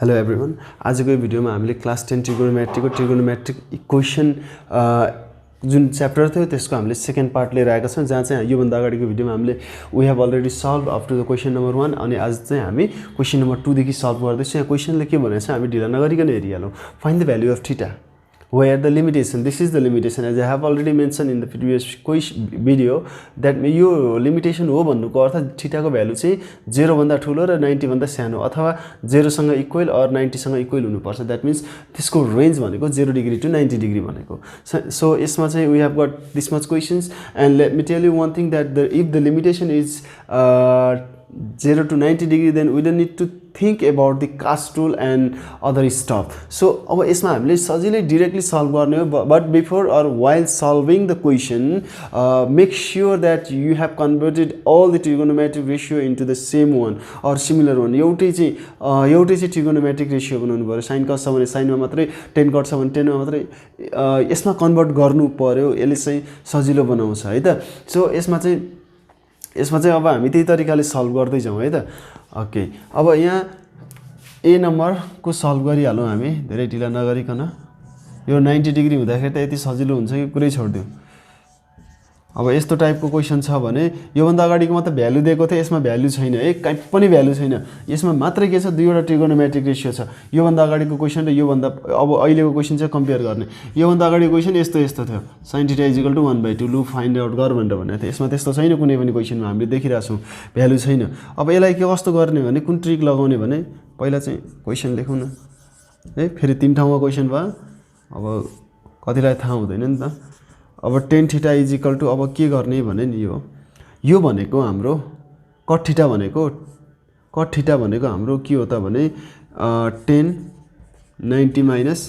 Hello everyone, आजको भिडियोमा हामीले क्लास 10 ट्रिगोनोमेट्रिक इक्वेसन जुन च्याप्टर थियो त्यसको हामीले सेकेन्ड पार्ट लिएर आएका छौं, जहाँ चाहिँ योभन्दा अगाडिको भिडियोमा हामीले we have already solve up to the question number 1 अनि आज चाहिँ हामी क्वेसन नम्बर 2 देखि सल्भ गर्दैछौँ। यहाँ क्वेसनले के भनेको छ हामी ढिला नगरिकन हेरिहालौँ। Find the value of theta where the limitation, this is the limitation as I have already mentioned in the previous video that यो limitation हो भन्नुको अर्थ थीटा को भ्यालु चाहिँ 0 भन्दा ठूलो र 90 भन्दा सानो अथवा 0 सँग इक्वल और 90 सँग इक्वल हुनुपर्छ। दैट मीन्स त्यसको रेन्ज भनेको 0 डिग्री टु 90 डिग्री भनेको। सो यसमा चाहिँ we have got this much questions and let me tell you one thing that if the limitation is 0 to 90 degree then we don't need to think about the cast rule and other stuff. So अब यसमा हामीले सजिलै directly solve गर्ने हो, but before or while solving the question make sure that you have converted all the trigonometric ratio into the same one or similar one. एउटै चाहिँ trigonometric ratio बनाउनु पर्यो। sin cos छ भने sin मा मात्रै, tan cot छ भने tan मा मात्रै यसमा कन्भर्ट गर्नु पर्यो। यसले चाहिँ सजिलो बनाउँछ है त। सो यसमा चाहिँ अब हामी त्यही तरिकाले सल्भ गर्दै जाउँ है त। ओके, अब यहाँ ए नम्बर को सल्भ गरिहालौँ हामी धेरै ढिला नगरिकन। यो 90 डिग्री हुँदाखेरि त यति सजिलो हुन्छ कि कुरै छोड्दिउँ। अब यस्तो टाइपको क्वेसन छ भने योभन्दा अगाडिकोमा त भ्यालु दिएको थियो, यसमा भ्यालु छैन है, कहीँ पनि भ्यालु छैन। यसमा मात्रै के छ, दुईवटा ट्रिगोनोमेट्रिक रेशियो छ। योभन्दा अगाडिको क्वेसन र योभन्दा अब अहिलेको क्वेसन चाहिँ कम्पेयर गर्ने। योभन्दा अगाडिको क्वेसन यस्तो थियो, sin θ = 1/2 लु फाइन्ड आउट गर भनेर भनेको थियो। यसमा त्यस्तो छैन, कुनै पनि क्वेसनमा हामीले देखिरहेछौँ भ्यालु छैन। अब यसलाई के कस्तो गर्ने भने कुन ट्रिक लगाउने भने पहिला चाहिँ क्वेसन लेखौँ न है। फेरि तीन ठाउँमा क्वेसन भयो, अब कतिलाई थाहा हुँदैन नि त। अब tan θ = अब के गर्ने भने नि यो भनेको हाम्रो cot θ भनेको हाम्रो के हो त भने tan 90 माइनस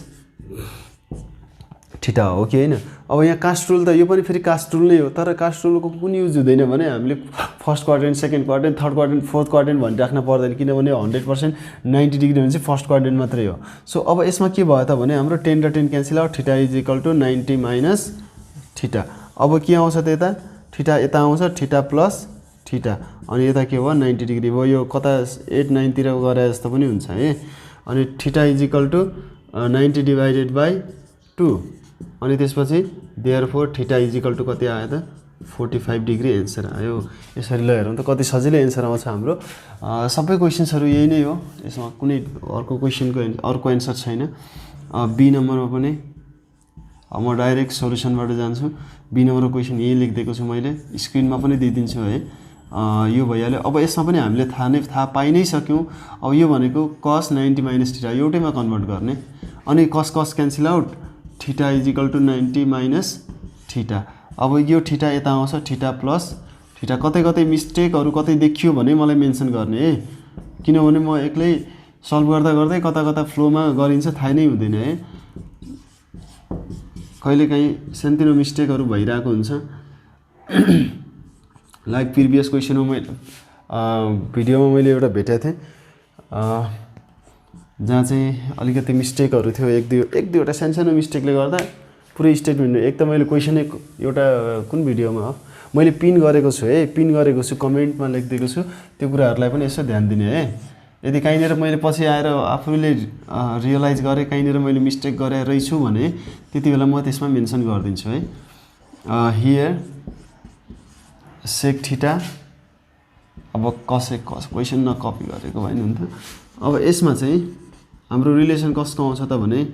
θ हो कि हैन। अब यहाँ कास्ट रुल त यो पनि फेरि कास्ट रुल नै हो, तर कास्ट रुलको कुन युज हुँदैन भने हामीले first quadrant, second quadrant, third quadrant, fourth quadrant भनि राख्न पर्दैन, किनभने 100% 90 डिग्री भने चाहिँ फर्स्ट क्वाड्रेन्ट मात्रै हो। सो अब यसमा के भयो त भने हाम्रो 10 र 10 क्यान्सल आउट, θ = 90 माइनस θ। अब के आउँछ त यता θ यता आउँछ θ प्लस θ अनि यता के भयो 90 डिग्री भयो। यो कता 8 9 तिर गरे जस्तो पनि हुन्छ है। अनि θ = 90 डिवाइडेड बाइ 2 अनि त्यसपछि देयरफोर θ = कति आयो त 45 डिग्री एन्सर आयो। यसरी ल हेरौँ त कति सजिलै एन्सर आउँछ हाम्रो। सबै क्वेसन्सहरु यही नै हो, यसमा कुनै अर्को क्वेसनको अर्को एन्सर छैन। बी नम्बरमा पनि म डाइरेक्ट सोलुसनबाट जान्छु। बी नम्बरको क्वेसन यही लेखिदिएको छु मैले, स्क्रिनमा पनि दिइदिन्छु है। यो भइहाल्यो। अब यसमा पनि हामीले थाहा पाइ नै सक्यौँ। अब यो भनेको cos 90 माइनस θ एउटैमा कन्भर्ट गर्ने अनि cos क्यान्सल आउट, θ = 90 माइनस θ। अब यो θ यता आउँछ θ प्लस θ। कतै मिस्टेकहरु कतै देखियो भने मलाई मेन्सन गर्ने है, किनभने म एक्लै सल्भ गर्दै कता फ्लोमा गरिन्छ थाहै नै हुँदैन है। कहिलेकाहीँ सानोतिनो मिस्टेकहरु भइरहेको हुन्छ। लाइक प्रिभियस क्वेसनमा मैले भिडियोमा मैले एउटा भेटेको थिएँ जहाँ चाहिँ अलिकति मिस्टेकहरु थियो, एक दुईवटा सानो मिस्टेकले गर्दा पुरै स्टेटमेन्ट। एक त मैले क्वेसन एउटा कुन भिडियोमा हो मैले पिन गरेको छु कमेन्टमा लेखिदिएको छु, त्यो कुराहरुलाई पनि यसो ध्यान दिने है। यदि कहीँनिर मैले पछि आएर आफूले रियलाइज गरे कहीँनिर मैले मिस्टेक गरे रहेछु भने त्यति बेला म त्यसमा मेन्सन गरिदिन्छु है। Here sec θ। अब cos क्वेसन न कपी गरेको भएन नि त। अब यसमा चाहिँ हाम्रो रिलेसन कसको आउँछ त भने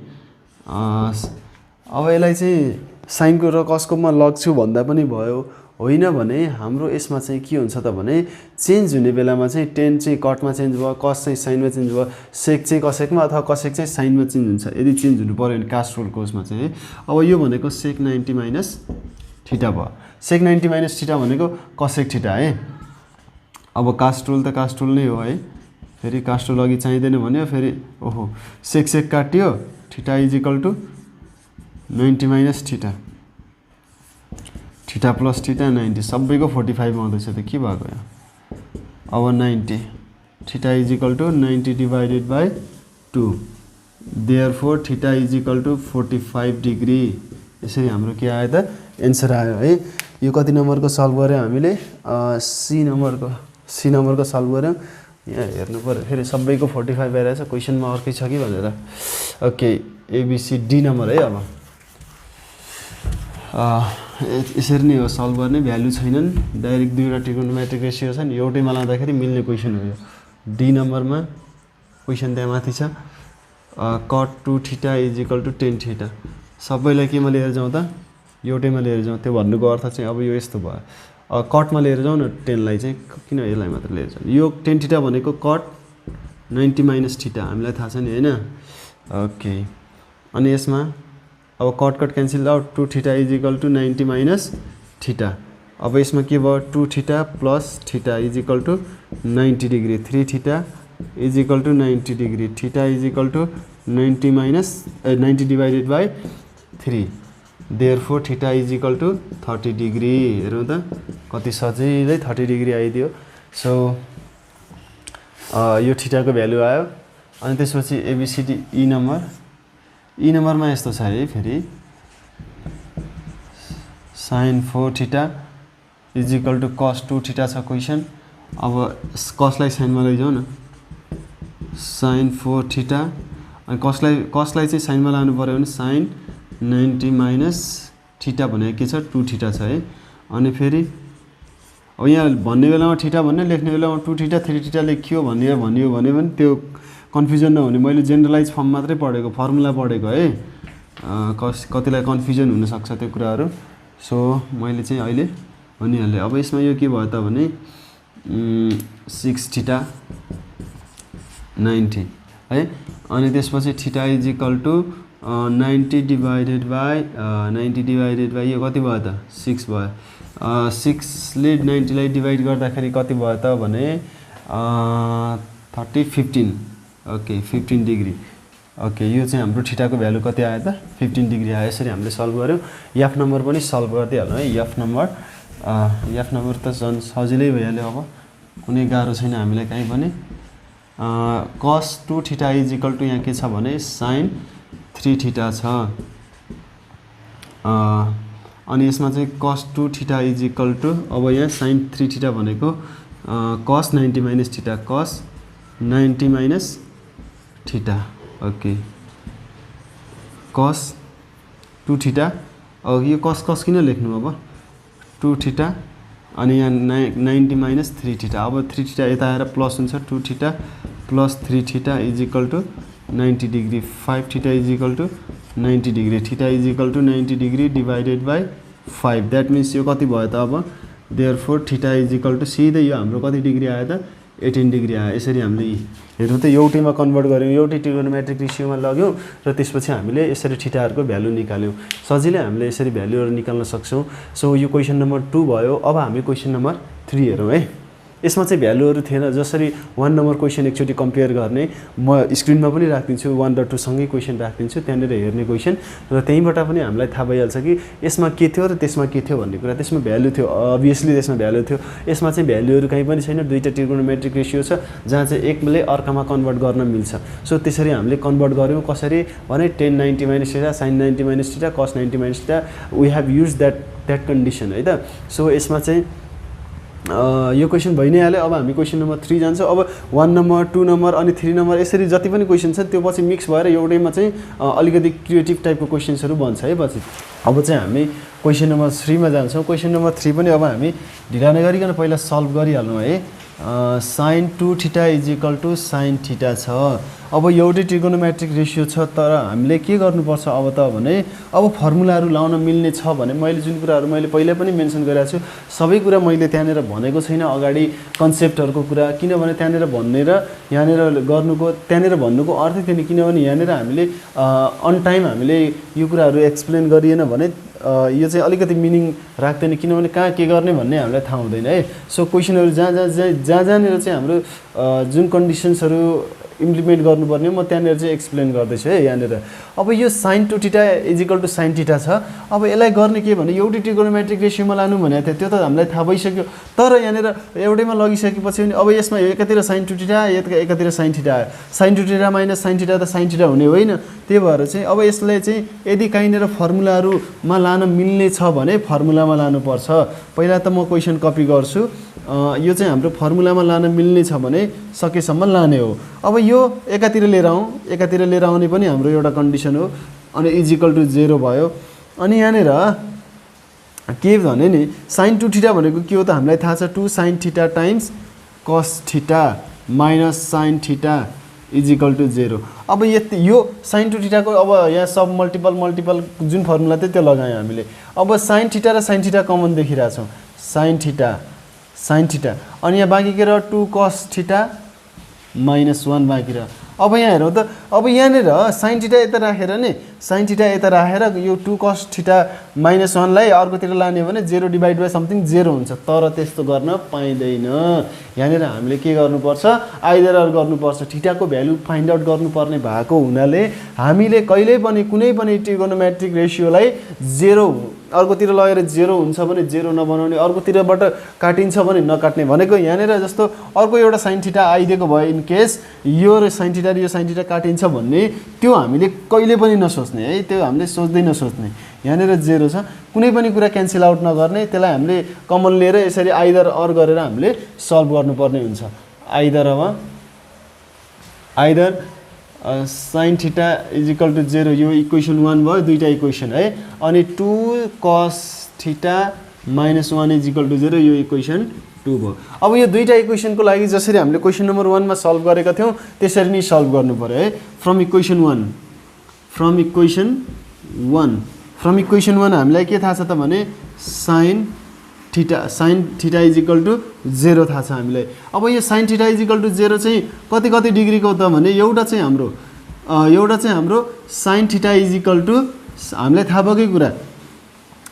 अब यसलाई चाहिँ साइनको र कसको म लग्छु भन्दा पनि भयो, होइन भने हाम्रो यसमा चाहिँ के हुन्छ त भने चेन्ज हुने बेलामा चाहिँ tan चाहिँ कटमा चेन्ज भयो, cos चाहिँ साइनमा चेन्ज भयो, sec चाहिँ कसेकमा अथवा कसेक चाहिँ साइनमा चेन्ज हुन्छ। यदि चेन्ज हुनु पर्यो भने कास्ट रुलको उसमा चाहिँ है। अब यो भनेको sec 90 माइनस θ भयो। sec 90 माइनस θ भनेको कसेक θ है। अब कास्ट रुल त कास्ट रुल नै हो है। फेरि कास्ट रुल अघि चाहिँदैन भन्यो, फेरि ओहो sec काटियो, θ = 90 माइनस θ, θ प्लस θ 90 सबैको 45 आउँदैछ त के भएको यो। अब 90 θ = 90 डिवाइडेड बाइ 2 देयरफोर θ = 45 डिग्री। यसरी हाम्रो के आयो त एन्सर आयो है। यो कति नम्बरको सल्भ गर्यो हामीले सी नम्बरको सल्भ गर्यौं। यहाँ हेर्नु पर्यो फेरि सबैको 45 आइरहेछ क्वेसनमा अर्कै छ कि भनेर ओके एबिसी नम्बर है अब यसरी नै हो सल्भ गर्ने भ्यालु छैनन् डाइरेक्ट दुईवटा ट्रिगोनोमेट्रिक रेसियो छन् एउटैमा लाँदाखेरि मिल्ने क्वेसन हो यो डी नम्बरमा क्वेसन त्यहाँ माथि छ cot 2 थीटा = tan थीटा सबैलाई केमा लिएर जाउँ त एउटैमा लिएर जाउँ त्यो भन्नुको अर्थ चाहिँ अब यो यस्तो भयो कटमा लिएर जाउँ न 10 लाई चाहिँ किन यसलाई मात्र लिएर जाउँ यो tan थीटा भनेको cot 90 - थीटा हामीलाई थाहा छ नि हैन ओके अनि यसमा अब cut cancel out 2 theta = 90 - theta अब यसमा के भयो 2 theta plus theta = 90 degree 3 theta = 90 degree theta = 90 divided by 3 therefore theta = 30 degree हेरौँ त कति सजिलै 30 डिग्री आइदियो सो यो थीटाको भ्यालु आयो अनि त्यसपछि एबिसिडी ई नम्बरमा यस्तो छ है फेरि sin 4 थीटा = cos 2 थीटा छ क्वेसन अब कसलाई साइनमा लैजाऊ न sin 4 थीटा अनि कसलाई चाहिँ साइनमा लानु पर्यो भने sin 90 - थीटा भनेको के छ 2 थीटा छ है अनि फेरि अब यहाँ भन्ने बेलामा थीटा भन्ने लेख्ने बेलामा 2 थीटा 3 थीटा लेखियो भन्यो भने त्यो कन्फ्युजन नहुने मैले जेनरलाइज फर्म मात्रै पढेको फर्मुला पढेको है कतिलाई कन्फ्युजन हुन सक्छ त्यो कुराहरू सो मैले चाहिँ अहिले भनिहालेँ अब यसमा यो के भयो त भने 6 थीटा 90 है अनि त्यसपछि थीटा = 90 डिवाइडेड बाई यो कति भयो त 6 भयो 6 ले 90 लाई डिवाइड गर्दाखेरि कति भयो त भने 15 ओके 15 डिग्री ओके यो चाहिँ हाम्रो थीटाको भ्यालु कति आयो त 15 डिग्री आयो यसरी हामीले सल्भ गर्यौं एफ नम्बर पनि सल्भ गर्दिहाल्नु है एफ नम्बर त झन् सजिलै भइहाल्यो अब कुनै गाह्रो छैन हामीलाई कहीँ पनि cos 2 थीटा = यहाँ के छ भने sin 3 थीटा छ अनि यसमा चाहिँ cos 2 थीटा = अब यहाँ sin 3 थीटा भनेको cos 90 - theta cos 90 - theta okay cos 2 theta अब यो cos किन लेख्नु अब 2 थीटा अनि यहाँ 90 - 3 थीटा अब 3 थीटा यता आएर प्लस हुन्छ 2 theta plus 3 theta = 90 degree 5 theta = 90 degree theta = 90 degree divided by 5 that means यो कति भयो त अब देयरफोर थीटा = सिधै यो हाम्रो कति डिग्री आयो त 18 डिग्री आयो यसरी हामीले हेर्नु त एउटैमा कन्भर्ट गर्यौं एउटै ट्रिगोनोमेट्रिक रेशियोमा लग्यौं र त्यसपछि हामीले यसरी थीटाहरुको भ्यालु निकाल्यौं सजिलै हामीले यसरी भ्यालुहरु निकाल्न सक्छौं सो यो क्वेशन नम्बर 2 भयो अब हामी क्वेशन नम्बर 3 हेरौं है यसमा चाहिँ भ्यालुहरु थिएन जसरी 1 नम्बर क्वेशन एकचोटी कम्पेयर गर्ने म स्क्रिनमा पनि राख्दिन्छु 1 र 2 सँगै क्वेशन राख्दिन्छु त्यहाँनेर हेर्ने क्वेशन र त्यहीबाट पनि हामीलाई थाहा भइहाल्छ कि यसमा के थियो र त्यसमा के थियो भन्ने कुरा त्यसमा भ्यालु थियो अभियसली त्यसमा भ्यालु थियो यसमा चाहिँ भ्यालुहरु कहीँ पनि छैन दुईटा ट्रिगोनोमेट्रिक रेशियो छ जहाँ चाहिँ एकले अर्कामा कन्भर्ट गर्न मिल्छ सो त्यसरी हामीले कन्भर्ट गर्यौं कसरी भने tan 90 - theta sin 90 - theta cos 90 - theta we have used that condition है त सो यसमा चाहिँ यो क्वेशन भइ नै हाल्यो अब हामी क्वेशन नम्बर 3 जान्छौं अब 1 नम्बर 2 नम्बर अनि 3 नम्बर यसरी जति पनि क्वेशन छ त्यो पछि मिक्स भएर एउटैमा चाहिँ अलिकति क्रिएटिभ टाइपको क्वेशन्सहरु बन्छ है पछि अब चाहिँ हामी क्वेशन नम्बर 3 मा जान्छौं क्वेशन नम्बर 3 पनि अब हामी ढिला नगरिकन पहिला सल्भ गरिहाल्नु है sin 2 थीटा = sin थीटा छ अब एउटै ट्रिगोनोमेट्रिक रेशियो छ तर हामीले के गर्नुपर्छ अब त भने अब फर्मुलाहरु लाउन मिल्ने छ भने मैले जुन कुराहरु मैले पहिले पनि मेन्सन गरेको छु सबै कुरा मैले त्यहाँनेर भनेको छैन अगाडि कन्सेप्टहरुको कुरा किनभने त्यहाँनेर भन्ने र यहाँनेर गर्नुको त्यहाँनेर भन्नुको अर्थ थिएन किनभने यहाँनेर हामीले अन टाइम हामीले यो कुराहरु एक्सप्लेन गरिएन भने यो चाहिँ अलिकति मिनिङ राख्दैन किनभने कहाँ के गर्ने भन्ने हामीलाई थाहा हुँदैन है सो क्वेशनहरु जहाँ जहाँनेर चाहिँ हाम्रो जुन कन्डिसन्सहरु इम्प्लिमेन्ट गर्नुपर्ने म त्यहाँनिर चाहिँ एक्सप्लेन गर्दैछु है यहाँनिर। अब यो sin 2 theta is equal to sin theta छ। अब यसलाई गर्ने के भने एउटै ट्रिगोनोमेट्रिक रेसियोमा लानु भनेको थियो, त्यो त हामीलाई थाहा भइसक्यो। तर यहाँनिर एउटैमा लगिसकेपछि पनि अब यसमा एकातिर sin 2 थीटा एकातिर sin थीटा आयो। sin 2 theta minus sin theta त sin थीटा हुने होइन। त्यही भएर चाहिँ अब यसलाई चाहिँ यदि कहीँनिर फर्मुलाहरूमा लान मिल्ने छ भने फर्मुलामा लानुपर्छ। पहिला त म क्वेसन कपी गर्छु। यो चाहिँ हाम्रो फर्मुलामा लान मिल्ने छ भने सकेसम्म लाने हो। अब यो एकातिर लिएर आउने पनि हाम्रो एउटा कन्डिसन हो। अनि इजिकल टु 0 भयो। अनि यहाँनिर के भने नि sin 2 थीटा भनेको के हो त हामीलाई थाहा छ 2 sin theta times cos theta minus sin theta is equal to 0। अब यो sin 2 थीटाको अब यहाँ सब मल्टिपल जुन फर्मुला थियो त्यो लगायौँ हामीले। अब sin थीटा र sin थीटा कमन देखिरहेछौँ, sin थीटा अनि यहाँ बाँकी के रह्यो 2 cos थीटा माइनस 1 बाँकी रह्यो। अब यहाँ हेरौँ त, अब यहाँनिर sin थीटा यता राखेर नि sin थीटा यता राखेर यो 2 cos थीटा माइनस 1 लाई अर्कोतिर लाने हो भने 0 डिभाइड बाई समथिङ 0 हुन्छ। तर त्यस्तो गर्न पाइँदैन। यहाँनिर हामीले के गर्नुपर्छ, आइदर अर गर्नुपर्छ। थीटाको भ्यालु फाइन्ड आउट गर्नुपर्ने भएको हुनाले हामीले कहिल्यै पनि कुनै पनि ट्रिगोनोमेट्रिक रेसियोलाई 0 अर्कोतिर लगेर 0 हुन्छ भने 0 नबनाउने, अर्कोतिरबाट काटिन्छ भने नकाट्ने भनेको। यहाँनिर जस्तो अर्को एउटा sin थीटा आइदिएको भयो इन केस यो र sin थीटा र यो sin थीटा काटिन्छ भन्ने त्यो हामीले कहिले पनि नसोच्ने है, त्यो हामीले सोच्दै नसोच्ने। यहाँनिर 0 छ, कुनै पनि कुरा क्यान्सल आउट नगर्ने, त्यसलाई हामीले कमन लिएर यसरी आइदर अर गरेर हामीले सल्भ गर्नुपर्ने हुन्छ। Either sin theta is equal to 0 यो इक्वेसन 1 भयो, दुईटा इक्वेसन है। अनि 2 cos theta minus 1 is equal to 0 यो इक्वेसन 2 भयो। अब यो दुईटा इक्वेसनको लागि जसरी हामीले क्वेसन नम्बर 1 मा सल्भ गरेका थियौँ त्यसरी नै सल्भ गर्नु पर्यो है। फ्रम इक्वेसन 1 हामीलाई के थाहा छ त भने sin थीटा इजिकल टु 0 थाहा छ हामीलाई। अब यो sin थीटा इजिकल टु 0 चाहिँ कति डिग्रीको त भने एउटा चाहिँ हाम्रो sin थीटा इजिकल टु हामीलाई थाहा भएकै कुरा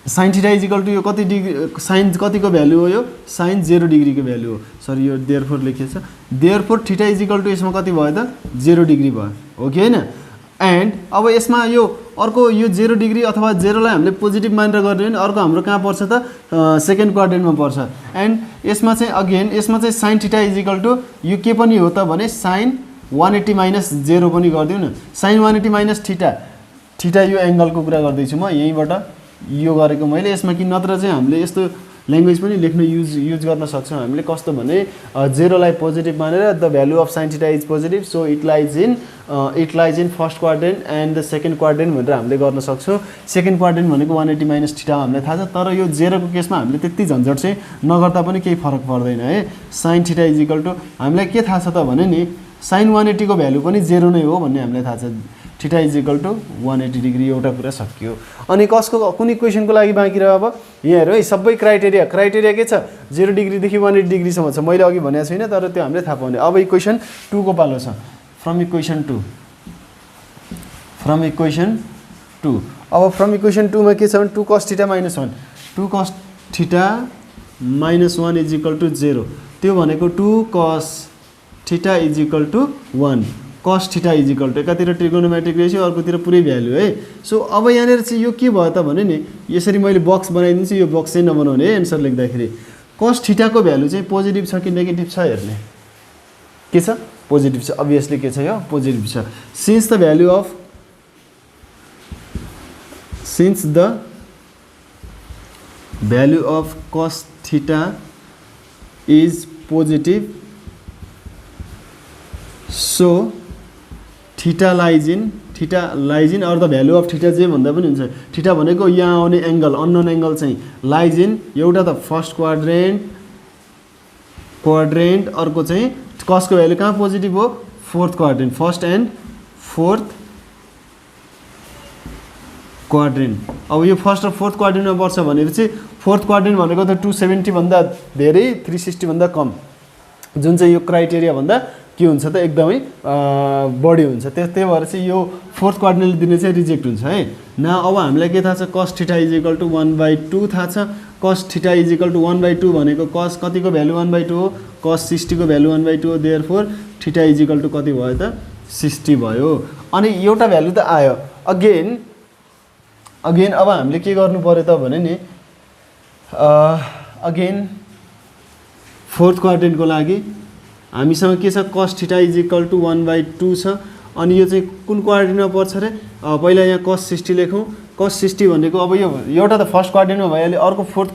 sin थीटा इजिकल टु यो कति डिग्री sin कतिको भ्यालु हो, यो sin 0 डिग्रीको भ्यालु हो। सरी यो देयरफोर लेखेछ। देयरफोर थीटा इजिकल टु यसमा कति भयो त 0 डिग्री भयो, हो कि हैन। एन्ड अब यसमा यो अर्को यो 0 डिग्री अथवा 0 लाई हामीले पोजिटिभ मानेर गर्ने भने अर्को हाम्रो कहाँ पर्छ त सेकेन्ड क्वाड्रेन्टमा पर्छ। एन्ड यसमा चाहिँ अगेन यसमा चाहिँ sin थीटा इजिकल टु यो के पनि हो त भने sin 180 माइनस 0 पनि गरिदिउँ न। sin 180 माइनस थीटा यो एङ्गलको कुरा गर्दैछु म, यहीँबाट यो गरेको मैले। यसमा कि नत्र चाहिँ हामीले यस्तो ल्याङ्ग्वेज पनि लेख्न युज गर्न सक्छौँ हामीले। कस्तो भने 0 लाई पोजिटिभ मानेर the value of sin theta is positive so it lies in first quadrant and the second quadrant भनेर हामीले गर्न सक्छौँ। सेकेन्ड क्वाड्रेन्ट भनेको 180 माइनस थीटा हामीलाई थाहा छ। तर यो 0 को केसमा हामीले त्यति झन्झट चाहिँ नगर्दा पनि केही फरक पर्दैन है। sin थीटा इजिकल टु हामीलाई के थाहा छ त भने नि sin 180 को भ्यालु पनि 0 नै हो भन्ने हामीलाई थाहा छ। थीटा इजिकल टु 180 डिग्री एउटा कुरा सकियो। अनि कसको कुन इक्वेसनको लागि बाँकी रह्यो अब यहाँ हेर है, सबै क्राइटेरिया के छ 0 डिग्रीदेखि 180 डिग्रीसम्म छ। मैले अघि भनेको छैन तर त्यो हामीले थाहा पाउने। अब इक्वेसन 2 को पालो छ। फ्रम इक्वेसन 2 अब फ्रम इक्वेसन 2 मा के छ भने 2 cos theta minus 1 2 cos theta minus 1 is equal to 0। त्यो भनेको 2 cos theta is equal to 1 cos theta is equal to एकातिर ट्रिगोनोमेट्रिक रेसियो अर्कोतिर पुरै भ्यालु है। सो अब यहाँनिर चाहिँ यो के भयो त भने नि यसरी मैले बक्स बनाइदिन्छु, यो बक्स चाहिँ नबनाउने है एन्सर लेख्दाखेरि। cos थीटाको भ्यालु चाहिँ पोजिटिभ छ कि नेगेटिभ छ हेर्ने। के छ पोजिटिभ छ, अभियसली के छ यो पोजिटिभ छ। Since the value of cos theta is positive so theta lies in or the value of theta जे भन्दा पनि हुन्छ। थीटा भनेको यहाँ आउने एङ्गल अननोन एङ्गल चाहिँ लाइज इन एउटा त फर्स्ट क्वाड्रेन्ट अर्को चाहिँ कसको भ्यालु कहाँ पोजिटिभ हो fourth quadrant, first and fourth quadrant. अब यो फर्स्ट र फोर्थ क्वाड्रेन्टमा पर्छ भनेपछि फोर्थ क्वाड्रेन्ट भनेको त 270 भन्दा धेरै 360 भन्दा कम, जुन चाहिँ यो क्राइटेरिया भन्दा के हुन्छ त एकदमै बढी हुन्छ। त्यही भएर चाहिँ यो फोर्थ क्वाड्रेन्टले दिने चाहिँ रिजेक्ट हुन्छ है। न अब हामीलाई के थाहा छ cos थीटा इजिकल टु 1/2 थाहा छ cos theta is equal to 1/2 भनेको cos कतिको भ्यालु 1/2 हो, cos 60 को भ्यालु 1/2 हो, therefore theta is equal to कति भयो त 60 भयो। अनि एउटा भ्यालु त आयो। अगेन अब हामीले के गर्नु पर्यो त भने नि अगेन फोर्थ क्वाड्रेन्टको लागि हामीसँग के छ cos theta is equal to 1/2 छ। अनि यो चाहिँ कुन क्वाड्रेन्टमा पर्छ रे? पहिला यहाँ cos 60 लेखौँ। cos 60 भनेको अब यो एउटा त फर्स्ट क्वाड्रेन्टमा भइहाल्यो, अर्को फोर्थ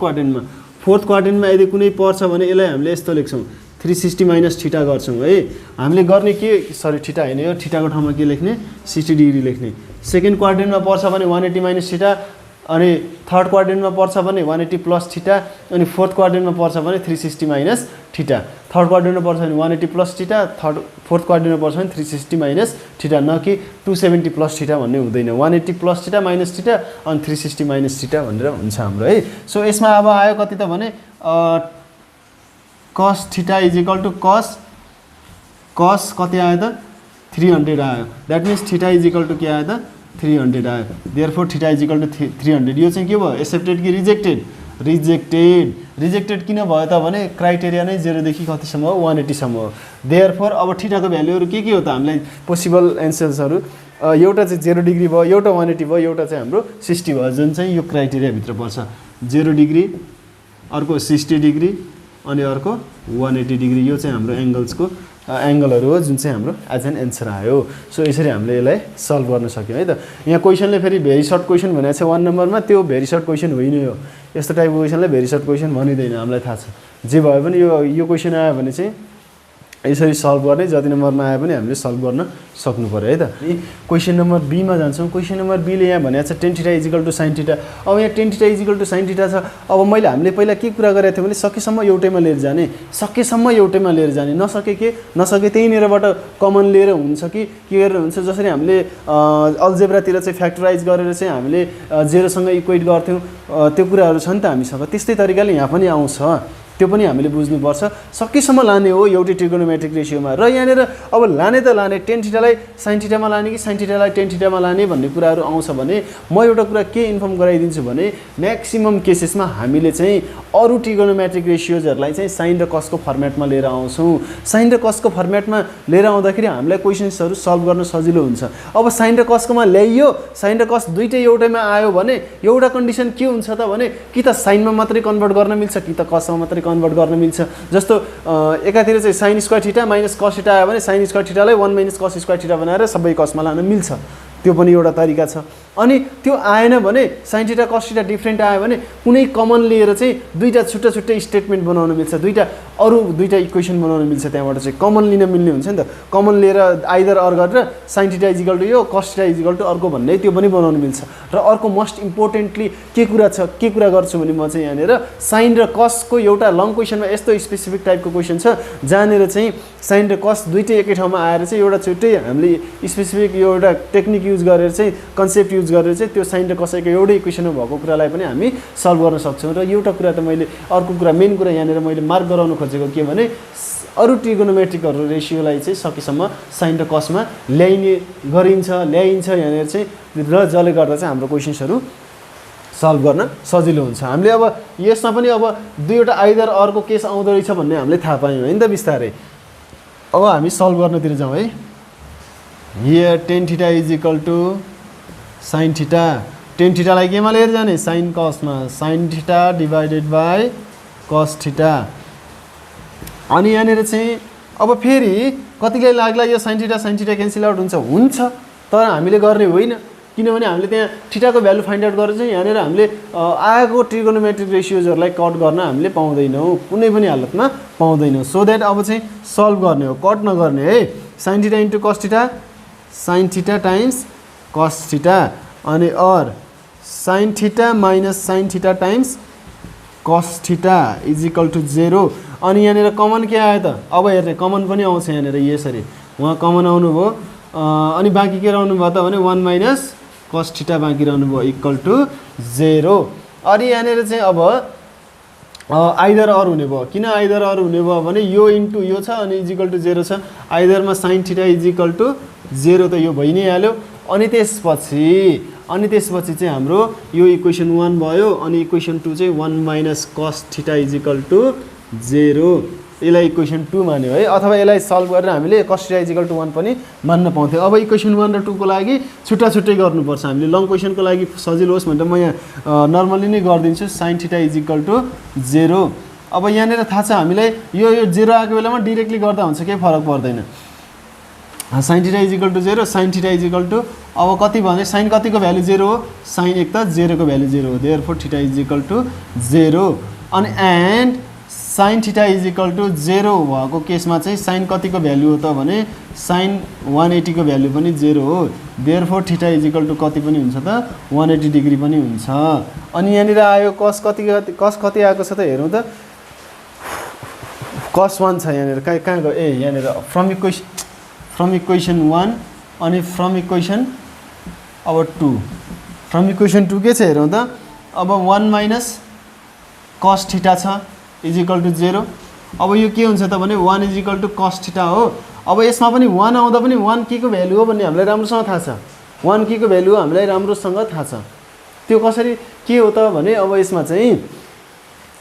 क्वाड्रेन्टमा यदि कुनै पर्छ भने यसलाई हामीले यस्तो लेख्छौँ 360 माइनस थीटा गर्छौँ है। हामीले गर्ने के सरी थीटा हैन, यो थीटाको ठाउँमा के लेख्ने 60 डिग्री लेख्ने। सेकेन्ड क्वाड्रेन्टमा पर्छ भने 180 माइनस थीटा, अनि थर्ड क्वाड्रेन्टमा पर्छ भने 180 प्लस थीटा, अनि फोर्थ क्वाड्रेन्टमा पर्छ भने 360 माइनस थीटा। थर्ड क्वाड्रेन्टमा पर्छ भने 180 प्लस थीटा, फोर्थ क्वाड्रेन्टमा पर्छ भने 360 माइनस थीटा, न कि 270 प्लस थीटा भन्ने हुँदैन। 180 प्लस थीटा माइनस थीटा अनि 360 माइनस थीटा भनेर हुन्छ हाम्रो है। सो यसमा अब आयो कति त भने cos theta is equal to cos कति आयो त 300 आयो। That means theta is equal to के आयो त 300 आयो। Therefore theta is equal to 300। यो चाहिँ के भयो एक्सेप्टेड कि रिजेक्टेड? रिजेक्टेड किन भयो त भने क्राइटेरिया नै 0 देखि कतिसम्म हो 180 सम्म हो। देयरफोर अब थीटाको भ्यालुहरू के हो त हामीलाई पोसिबल एन्सर्सहरू एउटा चाहिँ 0 डिग्री भयो, एउटा 180 भयो, एउटा चाहिँ हाम्रो 60 भयो, जुन चाहिँ यो क्राइटेरिया भित्र पर्छ। 0 डिग्री, अर्को 60 डिग्री अनि अर्को 180 डिग्री। यो चाहिँ हाम्रो एङ्गलहरू हो जुन चाहिँ हाम्रो एज एन एन्सर आयो। सो यसरी हामीले यसलाई सल्भ गर्न सक्यौँ है त। यहाँ क्वेसनले फेरि भेरी सर्ट क्वेसन भनेको छ 1 नम्बरमा, त्यो भेरी सर्ट क्वेसन होइन यो। यस्तो टाइपको क्वेसनलाई भेरी सर्ट क्वेसन भनिँदैन, हामीलाई थाहा छ। जे भयो पनि यो क्वेसन आयो भने चाहिँ यसरी सल्भ गर्ने, जति नम्बरमा आयो पनि हामीले सल्भ गर्न सक्नु पर्यो है त। क्वेसन नम्बर बीमा जान्छौँ। क्वेसन नम्बर बीले यहाँ भनेको छ tan theta is equal to sin theta. अब यहाँ tan theta is equal to sin theta छ। अब हामीले पहिला के कुरा गरेको थियौँ भने सकेसम्म एउटैमा लिएर जाने, नसके त्यहीँनिरबाट कमन लिएर हुन्छ कि के गरेर हुन्छ। जसरी हामीले अल्जेब्रातिर चाहिँ फ्याक्टराइज गरेर चाहिँ हामीले 0सँग इक्वेट गर्थ्यौँ, त्यो कुराहरू छ नि त हामीसँग। त्यस्तै तरिकाले यहाँ पनि आउँछ, त्यो पनि हामीले बुझ्नुपर्छ। सकेसम्म लाने हो एउटै ट्रिगोनोमेट्रिक रेसियोमा। र यहाँनिर अब लाने त लाने tan थीटालाई sin थीटामा लाने कि sin थीटालाई tan थीटामा लाने भन्ने कुराहरू आउँछ भने म एउटा कुरा के इन्फर्म गराइदिन्छु भने म्याक्सिमम केसेसमा हामीले चाहिँ अरू ट्रिगोनोमेट्रिक रेसियोजहरूलाई चाहिँ sin र cos को फर्मेटमा लिएर आउँछौँ। sin र cos को फर्मेटमा लिएर आउँदाखेरि हामीलाई क्वेसन्सहरू सल्भ गर्न सजिलो हुन्छ। अब sin र cos कोमा ल्याइयो, sin र cos दुइटै एउटैमा आयो भने एउटा कन्डिसन के हुन्छ त भने कि त साइनमा मात्रै कन्भर्ट गर्न मिल्छ कि त cosमा मात्रै कन्भर्ट गर्न मिल्छ। जस्तो एकातिर चाहिँ sin square theta minus cos theta आयो भने sin स्क्वायर थीटालाई 1 माइनस cos स्क्वायर थीटा बनाएर सबै cosमा लान मिल्छ, त्यो पनि एउटा तरिका छ। अनि त्यो आएन भने sin theta cos theta different आयो भने कुनै कमन लिएर चाहिँ दुईटा छुट्टै स्टेटमेन्ट बनाउन मिल्छ, अरू दुईटा इक्वेसन बनाउन मिल्छ। त्यहाँबाट चाहिँ कमन लिन मिल्ने हुन्छ नि त। कमन लिएर आइदर अर गरेर sin theta is equal to यो, cos theta is equal to अर्को भन्ने त्यो पनि बनाउन मिल्छ। र अर्को मोस्ट इम्पोर्टेन्टली के कुरा गर्छु भने म चाहिँ यहाँनिर sin र cos को एउटा लङ क्वेसनमा यस्तो स्पेसिफिक टाइपको क्वेसन छ जहाँनिर चाहिँ sin र cos दुईटै एकै ठाउँमा आएर चाहिँ एउटा छुट्टै हामीले स्पेसिफिक यो एउटा टेक्निक युज गरेर चाहिँ कन्सेप्ट युज गरेर चाहिँ त्यो sin र cos को एउटै इक्वेसनमा भएको कुरालाई पनि हामी सल्भ गर्न सक्छौँ। र एउटा कुरा त मैले अर्को कुरा मेन कुरा यहाँनिर मैले मार्क गराउनु खोजेको के भने अरू ट्रिगोनोमेट्रिकहरू रेसियोलाई चाहिँ सकेसम्म sin र cos मा ल्याइन्छ यहाँनिर चाहिँ, र जसले गर्दा चाहिँ हाम्रो क्वेसन्सहरू सल्भ गर्न सजिलो हुन्छ। हामीले अब यसमा पनि अब दुईवटा आइदर अर्को केस आउँदो रहेछ भन्ने हामीले थाहा पायौँ होइन त बिस्तारै। अब हामी सल्भ गर्नतिर जाउँ है। Here tan theta is equal to sin theta. tan थीटालाई केमा लिएर जाने sin cosमा, sin theta divided by cos theta. अनि यहाँनिर चाहिँ अब फेरि कतिलाई लाग्ला यो sin थीटा क्यान्सल आउट हुन्छ, तर हामीले गर्ने होइन, किनभने हामीले त्यहाँ थीटाको भ्यालु फाइन्ड आउट गरेर चाहिँ यहाँनिर हामीले आएको ट्रिगोनोमेट्रिक रेसियोजहरूलाई कट गर्न हामीले पाउँदैनौँ, कुनै पनि हालतमा पाउँदैनौँ। सो द्याट अब चाहिँ सल्भ गर्ने हो, कट नगर्ने है। sin theta into cos theta, sin theta times cos theta, अनि or sin theta minus sin theta times cos theta is equal to 0। अनि यहाँनिर कमन के आयो त? अब हेर्ने कमन पनि आउँछ यहाँनिर यसरी, उहाँ कमन आउनुभयो। अनि बाँकी के रहनु भयो त भने 1 माइनस cos थीटा बाँकी रहनु भयो इक्वल टु 0। अनि यहाँनिर चाहिँ अब आइदर अर हुने भयो। किन आइदर अर हुने भयो भने यो इन्टु यो छ अनि इज इक्वल टु 0 छ। आइदरमा sin theta is equal to 0 त यो भइ नै हाल्यो। अनि त्यसपछि अनि त्यसपछि चाहिँ हाम्रो यो इक्वेसन 1 भयो अनि इक्वेसन 2 चाहिँ 1 minus cos theta is equal to 0 यसलाई इक्वेसन 2 मान्यो है अथवा यसलाई सल्भ गरेर हामीले cos theta is equal to 1 पनि मान्न पाउँथ्यौँ अब इक्वेसन 1 र 2 को लागि छुट्टा छुट्टै गर्नुपर्छ हामीले लङ क्वेसनको लागि सजिलो होस् भनेर म यहाँ नर्मली नै गरिदिन्छु sin theta is equal to 0 अब यहाँनिर थाहा छ हामीलाई यो 0 आएको बेलामा डाइरेक्टली गर्दा हुन्छ केही फरक पर्दैन sin theta is equal to 0 sin theta is equal to अब कति भने sin कतिको भ्यालु 0 हो sin एक त 0 को भ्यालु 0 हो therefore theta is equal to 0 अनि and sin theta is equal to 0 भएको केसमा चाहिँ sin कतिको भ्यालु हो त भने sin 180 को भ्यालु पनि 0 हो therefore theta is equal to कति पनि हुन्छ त 180 डिग्री पनि हुन्छ अनि यहाँनिर आयो cos कति आएको छ त हेरौँ त cos 1 छ यहाँनिर कहाँ गयो ए यहाँनिर फ्रम इक्वेसन 1 अनि फ्रम इक्वेसन अब 2 फ्रम इक्वेसन 2 के छ हेरौँ त अब 1 माइनस cos थीटा छ इज इक्वल टु 0 अब यो के हुन्छ त भने 1 is equal to cos theta हो अब यसमा पनि 1 आउँदा पनि 1 के को भ्यालु हो भन्ने हामीलाई राम्रोसँग थाहा छ 1 के को भ्यालु हो हामीलाई राम्रोसँग थाहा छ त्यो कसरी के हो त भने अब यसमा चाहिँ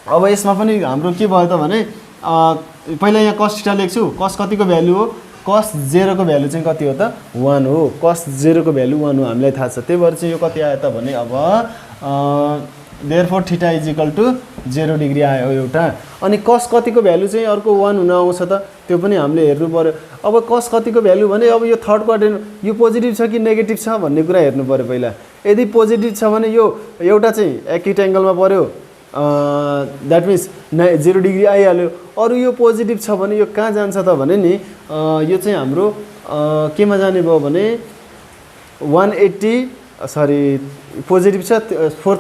अब यसमा पनि हाम्रो के भयो त भने पहिला यहाँ cos थीटा लेख्छु cos कतिको भ्यालु हो cos 0 को भ्यालु चाहिँ कति हो त 1 हो cos 0 को भ्यालु 1 हो हामीलाई थाहा छ त्यही भएर चाहिँ यो कति आयो त भने अब therefore theta is equal to 0 degree आयो एउटा अनि cos कतिको भ्यालु चाहिँ अर्को 1 हुन आउँछ त त्यो पनि हामीले हेर्नु पर्यो अब cos कतिको भ्यालु भने अब यो थर्ड क्वाड्रेन्ट यो पोजिटिभ छ कि नेगेटिभ छ भन्ने कुरा हेर्नु पर्यो पहिला यदि पोजिटिभ छ भने यो एउटा चाहिँ एक्युट एंगलमा पर्यो द्याट मिन्स 0 डिग्री आइहाल्यो अरू यो पोजिटिभ छ भने यो कहाँ जान्छ त भने नि यो चाहिँ हाम्रो केमा जाने भयो भने 180 सरी पोजिटिभ छ फोर्थ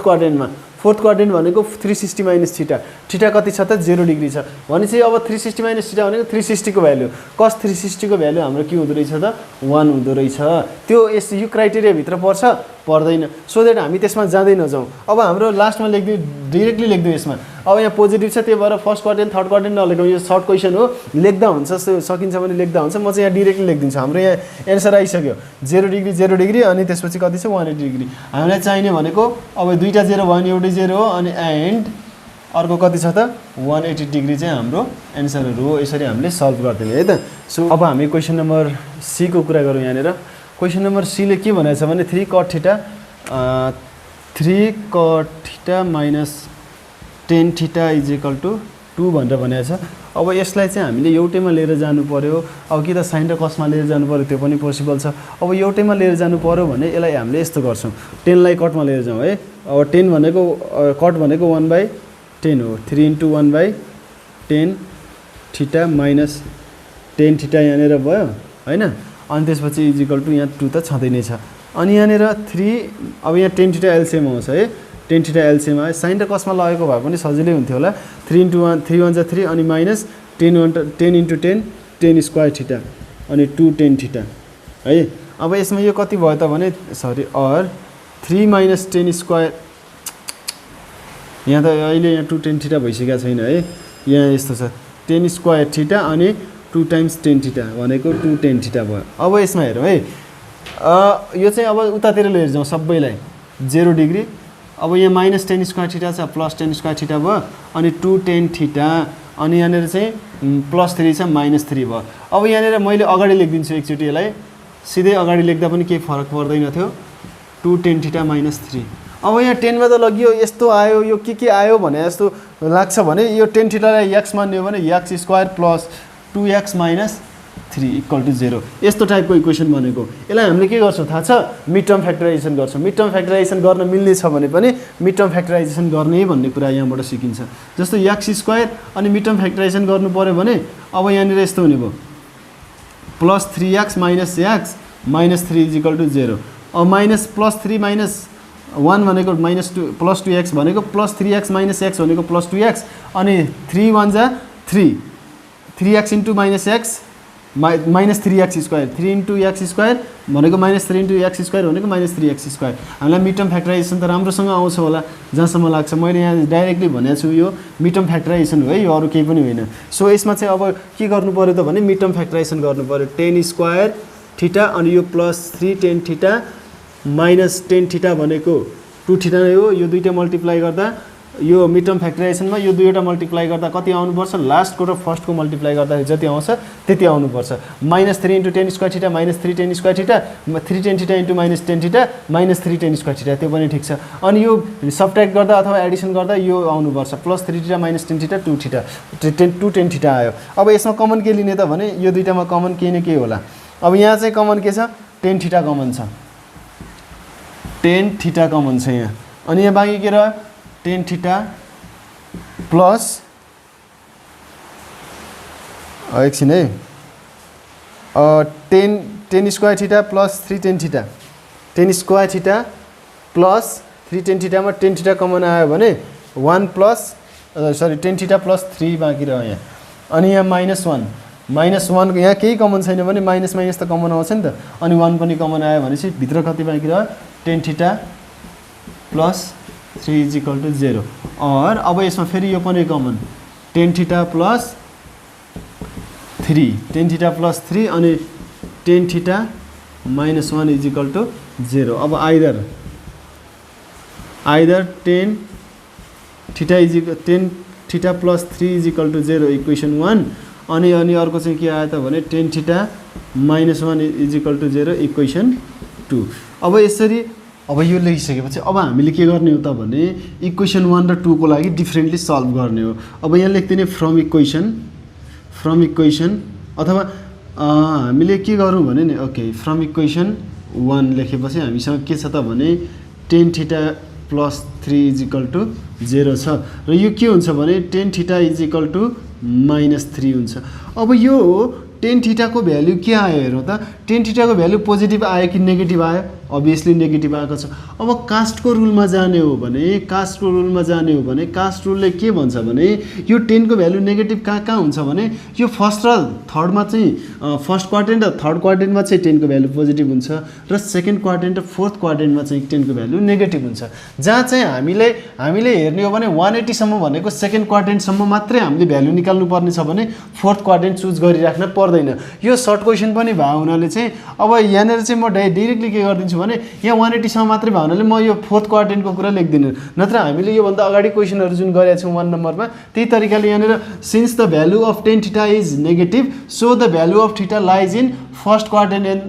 क्वाड्रेन्ट भनेको 360 माइनस थीटा थीटा कति छ त 0 डिग्री छ भनेपछि अब 360 माइनस थीटा भनेको 360 को भ्यालु cos 360 को भ्यालु हाम्रो के हुँदो रहेछ त 1 हुँदो रहेछ त्यो यो क्राइटेरिया भित्र पर्छ पर्दैन सो द्याट हामी त्यसमा जाँदै नजाउँ अब हाम्रो लास्टमा लेख्दिउँ डाइरेक्टली लेख्दिउँ यसमा अब यहाँ पोजिटिभ छ त्यही भएर फर्स्ट क्वाड्रेन्ट थर्ड क्वाड्रेन्ट नलेखौँ यो सर्ट क्वेसन हो लेख्दा हुन्छ सकिन्छ भने लेख्दा हुन्छ म चाहिँ यहाँ डाइरेक्टली लेखिदिन्छु हाम्रो यहाँ एन्सर आइसक्यो 0 डिग्री अनि त्यसपछि कति छ 180 डिग्री हामीलाई चाहिने भनेको अब दुईटा 0 भयो भने एउटै 0 हो अनि एन्ड अर्को कति छ त 180 डिग्री चाहिँ हाम्रो एन्सरहरू हो यसरी हामीले सल्भ गर्दियौँ है त सो अब हामी क्वेसन नम्बर सी को कुरा गरौँ यहाँनिर क्वेसन नम्बर सी ले के भनेको छ भने 3 cot theta minus 10 theta is equal to 2 भनेर भनेको छ अब यसलाई चाहिँ हामीले एउटैमा लिएर जानु पर्यो अब कि त साइन र कसमा लिएर जानु पर्यो त्यो पनि पोसिबल छ अब एउटैमा लिएर जानु पर्यो भने यसलाई हामीले यस्तो गर्छौँ 10 लाई कटमा लिएर जाउँ है अब 10 भनेको कट भनेको 1/10 हो 3 * 1/10 थीटा माइनस 10 थीटा यहाँनिर भयो हैन अनि त्यसपछि इज इक्वल टु यहाँ 2 त छँदै नै छ अनि यहाँनिर 3 अब यहाँ 10 थीटा एलसीएम आउँछ है 10 थीटा एलसीएम आयो साइन र कसमा लगेको भए पनि सजिलै हुन्थ्यो होला 3 * 1 3 1 3 अनि माइनस 10 * 10 10 स्क्वायर थीटा अनि 2 10 थीटा है अब यसमा यो कति भयो त भने सरी और 3 माइनस 10 स्क्वायर यहाँ त अहिले यहाँ 2 10 थीटा भइसकेको छैन है यहाँ यस्तो छ 10 स्क्वायर थीटा अनि 2 टाइम्स 10 थीटा भनेको 2 10 थीटा भयो अब यसमा हेरौँ है यो चाहिँ अब उतातिर लिएर जाउँ सबैलाई 0 डिग्री अब यहाँ माइनस 10 स्क्वायर थीटा छ प्लस 10 स्क्वायर थीटा भयो अनि 2 10 थीटा अनि यहाँनिर चाहिँ प्लस 3 छ माइनस 3 भयो अब यहाँनिर मैले अगाडि लेखिदिन्छु एकचोटि यसलाई सिधै अगाडि लेख्दा पनि केही फरक पर्दैन थियो 2 10 थीटा माइनस 3 अब यहाँ 10 मा त लगियो यस्तो आयो यो के आयो भने जस्तो लाग्छ भने यो 10 थीटालाई x मान्ने हो भने x square plus 2x minus 3 equal to 0 यस्तो टाइपको इक्वेसन बनेको यसलाई हामीले के गर्छौँ थाहा छ मिड टर्म फ्याक्टराइजेसन गर्छौँ मिड टर्म फ्याक्टराइजेसन गर्न मिल्ने छ भने पनि मिड टर्म फ्याक्टराइजेसन गर्ने भन्ने कुरा यहाँबाट सिकिन्छ जस्तो x स्क्वायर अनि मिड टर्म फ्याक्टराइजेसन गर्नु पर्यो भने अब यहाँनिर यस्तो हुने भयो plus 3x minus x minus 3 is equal to 0 अब माइनस प्लस 3 माइनस 1 भनेको माइनस 2 प्लस 2x भनेको प्लस 3x माइनस x भनेको प्लस 2x अनि 3 1 जा 3 3x into minus x minus 3x square 3 into x square भनेको माइनस 3 इन्टु x स्क्वायर भनेको minus 3x square हामीलाई mid term factorisation त राम्रोसँग आउँछ होला जहाँसम्म लाग्छ मैले यहाँ डाइरेक्टली भनेको छु यो मिड टर्म फ्याक्टराइजेसन हो है यो अरू केही पनि होइन सो यसमा चाहिँ अब के गर्नु पर्यो त भने मिड टर्म फ्याक्टराइजेसन गर्नु पर्यो 10 स्क्वायर थीटा अनि यो plus 3 10 theta minus tan theta भनेको 2 थीटा नै हो। यो दुईटा मल्टिप्लाई गर्दा यो मिड टर्म फ्याक्टराइजेसनमा यो दुईवटा मल्टिप्लाई गर्दा कति आउनुपर्छ लास्टको र फर्स्टको मल्टिप्लाई गर्दाखेरि जति आउँछ त्यति आउनुपर्छ। -3 × 10 square theta -3 10 square theta 3 10 theta × -10 theta -3 10 square theta त्यो पनि ठिक छ। अनि यो सबट्र्याक्ट गर्दा अथवा एडिसन गर्दा यो आउनुपर्छ +3 थीटा -10 थीटा 2 थीटा 2 10 थीटा आयो। अब यसमा कमन के लिने त भने यो दुईटामा कमन केही न केही होला। अब यहाँ चाहिँ कमन के छ 10 थीटा कमन छ 10 थीटा कमन छ यहाँ। अनि यहाँ बाँकी के रह्यो 10 थीटा प्लस एकछिन है 10 square theta plus 3 10 theta 10 square theta plus 3 10 थीटामा 10 थीटा कमन आयो भने 1 प्लस 10 थीटा प्लस 3 बाँकी रह्यो यहाँ। अनि यहाँ -1 यहाँ केही कमन छैन भने माइनस त कमन आउँछ नि त। अनि 1 पनि कमन आयो भनेपछि भित्र कति बाँकी रह्यो 10 थीटा प्लस 3 = 0। और अब यसमा फेरि यो पनि common 10 theta plus 3 10 theta plus 3 अनि 10 थीटा -1 = 0। अब आइदर 10 थीटा प्लस 3 = 0 इक्वेसन 1। अनि अर्को चाहिँ के आयो त भने 10 थीटा -1 = 0 इक्वेसन 2। अब यसरी अब यो लेखिसकेपछि अब हामीले के गर्ने हो त भने इक्वेसन 1 र 2 को लागि डिफरेन्टली सल्भ गर्ने हो। अब यहाँ लेख्दिने फ्रम इक्वेसन अथवा हामीले के गरौँ भने नि ओके फ्रम इक्वेसन 1 लेखेपछि हामीसँग के छ त भने 10 थीटा प्लस 3 = 0 छ र यो के हुन्छ भने 10 थीटा = -3 हुन्छ। अब यो 10 थीटाको भ्यालु के आयो हेरौँ त 10 थीटाको भ्यालु पोजिटिभ आयो कि नेगेटिभ आयो अभियसली नेगेटिभ आएको छ। अब कास्टको रुलमा जाने हो भने कास्ट रुलले के भन्छ भने यो 10 को भ्यालु नेगेटिभ कहाँ हुन्छ भने यो फर्स्ट र थर्डमा चाहिँ फर्स्ट क्वाड्रेन्ट र थर्ड क्वाड्रेन्टमा चाहिँ 10 को भ्यालु पोजिटिभ हुन्छ र सेकेन्ड क्वाड्रेन्ट र फोर्थ क्वाड्रेन्टमा चाहिँ 10 को भ्यालु नेगेटिभ हुन्छ। जहाँ चाहिँ हामीले हेर्ने हो भने 180 सम्म भनेको सेकेन्ड क्वाड्रेन्टसम्म मात्रै हामीले भ्यालु निकाल्नु पर्ने छ भने फोर्थ क्वाड्रेन्ट चुज गरिराख्न पर्दैन। यो सर्ट क्वेसन पनि भयो हुनाले चाहिँ अब यहाँनिर चाहिँ म डाइरेक्टली के गरिदिन्छु भने यहाँ 180 सम्म मात्रै भयो हुनाले म यो फोर्थ क्वाड्रेन्टको कुरा लेख्दिनँ। नत्र हामीले योभन्दा अगाडि क्वेसनहरू जुन गरेका छौँ 1 नम्बरमा त्यही तरिकाले यहाँनिर since the value of 10 theta is negative so the value of theta lies in first quadrant and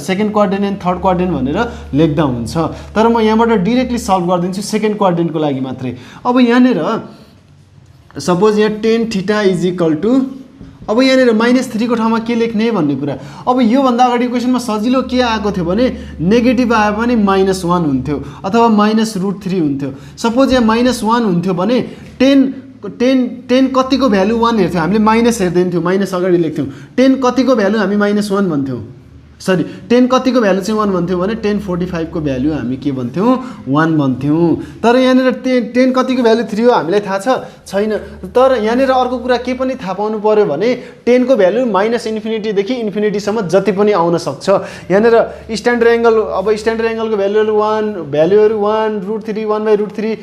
second quadrant and third quadrant भनेर लेख्दा हुन्छ। तर म यहाँबाट डिरेक्टली सल्भ गरिदिन्छु सेकेन्ड क्वाड्रेन्टको लागि मात्रै। अब यहाँनिर सपोज यहाँ 10 थीटा = अब यहाँनिर -3 को ठाउँमा के लेख्ने भन्ने कुरा। अब योभन्दा अगाडि क्वेसनमा सजिलो के आएको थियो भने नेगेटिभ आयो भने -1 हुन्थ्यो अथवा -√3 हुन्थ्यो। सपोज यहाँ -1 हुन्थ्यो भने 10 कतिको भ्यालु 1 हेर्थ्यौँ हामीले माइनस हेर्दैन थियौँ माइनस अगाडि लेख्थ्यौँ 10 कतिको भ्यालु हामी -1 भन्थ्यौँ 10 कतिको भ्यालु चाहिँ 1 भन्थ्यौँ भने 1045 को भ्यालु हामी के भन्थ्यौँ 1 भन्थ्यौँ। तर यहाँनिर 10 कतिको भ्यालु 3 हो हामीलाई थाहा छैन। तर यहाँनिर अर्को कुरा के पनि थाहा पाउनु पर्यो भने 10 को भ्यालु -∞ देखि इन्फिनिटीसम्म जति पनि आउन सक्छ। यहाँनिर स्ट्यान्डर्ड एङ्गलको भ्यालुहरू 1 √3 1/√3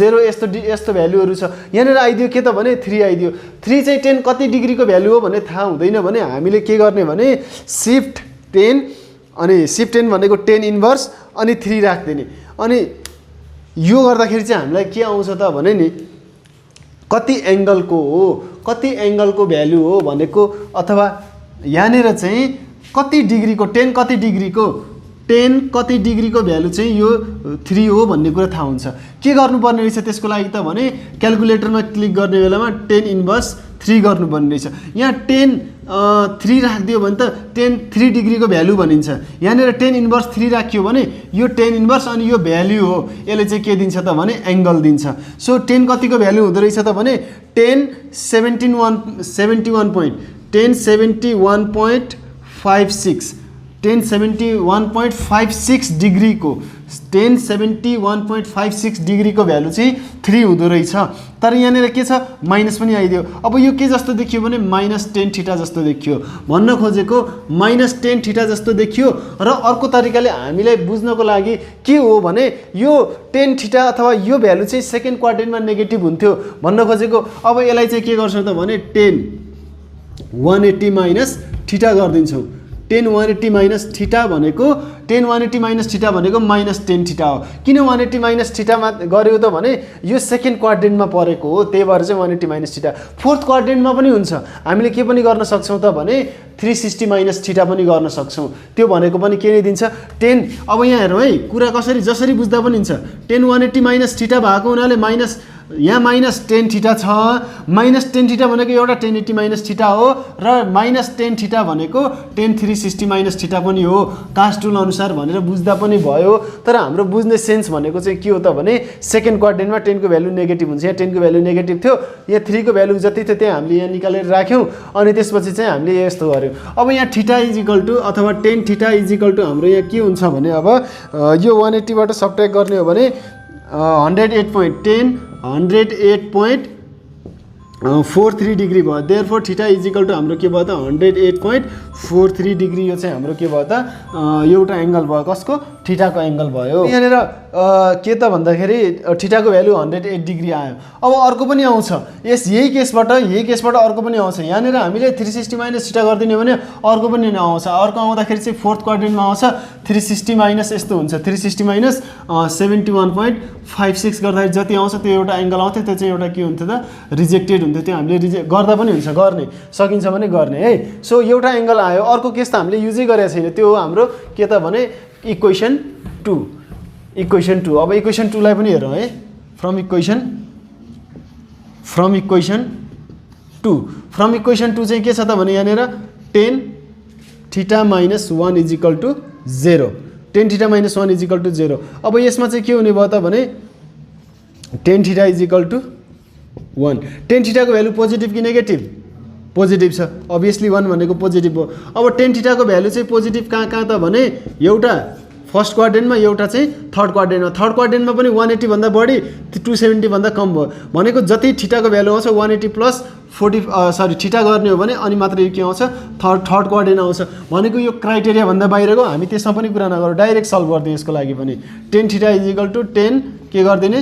0 यस्तो भ्यालुहरू छ। यहाँनिर आइदियो के त भने 3 आइदियो। 3 चाहिँ 10 कति डिग्रीको भ्यालु हो भन्ने थाहा हुँदैन भने हामीले के गर्ने भने शिफ्ट 10 अनि शिफ्ट 10 भनेको 10 इन्भर्स अनि 3 राख्दिने। अनि यो गर्दाखेरि चाहिँ हामीलाई के आउँछ त भने नि कति एङ्गलको भ्यालु हो भनेको अथवा यहाँनिर चाहिँ कति डिग्रीको 10 कति डिग्रीको भ्यालु चाहिँ यो 3 हो भन्ने कुरा थाहा हुन्छ। के गर्नुपर्ने रहेछ त्यसको लागि त भने क्यालकुलेटरमा क्लिक गर्ने बेलामा 10 इन्भर्स 3 गर्नुपर्ने रहेछ। यहाँ 3 राखिदियो भने त 3 डिग्रीको भ्यालु भनिन्छ। यहाँनिर 10 इन्भर्स 3 राखियो भने यो 10 इन्भर्स अनि यो भ्यालु हो यसले चाहिँ के दिन्छ त भने एङ्गल दिन्छ। सो 10 कतिको भ्यालु हुँदो रहेछ त भने 1071.56 डिग्रीको भ्यालु चाहिँ 3 हुँदो रहेछ। तर यहाँनिर के छ माइनस पनि आइदियो। अब यो के जस्तो देखियो भने -10 थीटा जस्तो देखियो। भन्न खोजेको -10 थीटा जस्तो देखियो र अर्को तरिकाले हामीलाई बुझ्नको लागि के हो भने यो 10 थीटा अथवा यो भ्यालु चाहिँ सेकेन्ड क्वाड्रेन्टमा नेगेटिभ हुन्थ्यो भन्न खोजेको। अब यसलाई चाहिँ के गर्छौँ त भने 10 180 - थीटा गरिदिन्छौँ। tan 180 माइनस थीटा भनेको tan 180 माइनस थीटा भनेको माइनस tan थीटा हो। किन 180 माइनस थीटामा गर्यो त भने यो सेकेन्ड क्वाड्रेन्टमा परेको हो, त्यही भएर चाहिँ 180 माइनस थीटा। फोर्थ क्वाड्रेन्टमा पनि हुन्छ, हामीले के पनि गर्न सक्छौँ त भने 360 माइनस थीटा पनि गर्न सक्छौँ। त्यो भनेको पनि के नै दिन्छ 10। अब यहाँ हेरौँ है, कुरा कसरी जसरी बुझ्दा पनि हुन्छ। tan 180 माइनस थीटा भएको हुनाले माइनस यहाँ माइनस tan थीटा छ, माइनस tan थीटा भनेको एउटा tan 80 माइनस थीटा हो र माइनस tan थीटा भनेको tan 360 माइनस थीटा पनि हो। कास्ट रुल अनुसार भनेर बुझ्दा पनि भयो। तर हाम्रो बुझ्ने सेन्स भनेको चाहिँ के हो त भने सेकेन्ड क्वाड्रेन्टमा 10 को भ्यालु नेगेटिभ हुन्छ, यहाँ 10 को भ्यालु नेगेटिभ थियो, यहाँ 3 को भ्यालु जति थियो त्यहाँ हामीले यहाँ निकालेर राख्यौँ अनि त्यसपछि चाहिँ हामीले यस्तो गर्यौँ। अब यहाँ थीटा इज इक्वल टु अथवा tan theta is equal to हाम्रो यहाँ के हुन्छ भने अब यो 180 बाट सबट्र्याक्ट गर्ने हो भने 108.43 डिग्री भयो। Therefore theta is equal to हाम्रो के भयो त 108.43 डिग्री। यो चाहिँ हाम्रो के भयो त एउटा एङ्गल भयो, कसको थीटाको एङ्गल भयो। यहाँनिर के त भन्दाखेरि थीटाको भ्यालु 108 डिग्री आयो। अब अर्को पनि आउँछ, यही केसबाट अर्को पनि आउँछ। यहाँनिर हामीले 360 माइनस थीटा गरिदिने हो भने अर्को पनि आउँछ। अर्को आउँदाखेरि चाहिँ फोर्थ क्वाड्रेन्टमा आउँछ 360 माइनस यस्तो हुन्छ, 360 माइनस 71.56 गर्दाखेरि जति आउँछ त्यो एउटा एङ्गल आउँथ्यो, त्यो चाहिँ एउटा के हुन्थ्यो त रिजेक्टेड हुन्थ्यो। त्यो हामीले रिजेक्ट गर्दा पनि हुन्छ, गर्ने सकिन्छ भने गर्ने है। सो एउटा एङ्गल आयो। अर्को केस त हामीले युजै गरेको छैन, त्यो हो हाम्रो के त भने इक्वेसन 2। अब इक्वेसन 2 लाई पनि हेरौँ है। फ्रम इक्वेसन 2 चाहिँ के छ त भने यहाँनिर tan theta minus 1 is equal to 0, tan theta minus 1 is equal to 0। अब यसमा चाहिँ के हुने भयो त भने tan theta is equal to 1। tan थीटाको भ्यालु पोजिटिभ कि नेगेटिभ? पोजिटिभ छ, अभियसली 1 भनेको पोजिटिभ हो। अब tan थीटाको भ्यालु चाहिँ पोजिटिभ कहाँ त भने एउटा फर्स्ट क्वाड्रेन्टमा, एउटा चाहिँ थर्ड क्वाड्रेन्टमा। थर्ड क्वाड्रेन्टमा पनि 180 भन्दा बढी 270 भन्दा कम भयो भनेको जति थीटाको भ्यालु आउँछ 180 प्लस 40 थीटा गर्ने हो भने अनि मात्र यो के आउँछ थर्ड क्वाड्रेन्ट आउँछ भनेको यो क्राइटेरिया भन्दा बाहिरको। हामी त्यसमा पनि कुरा नगरौँ, डाइरेक्ट सल्भ गरिदिउँ यसको लागि पनि। tan theta is equal to 10 के गरिदिने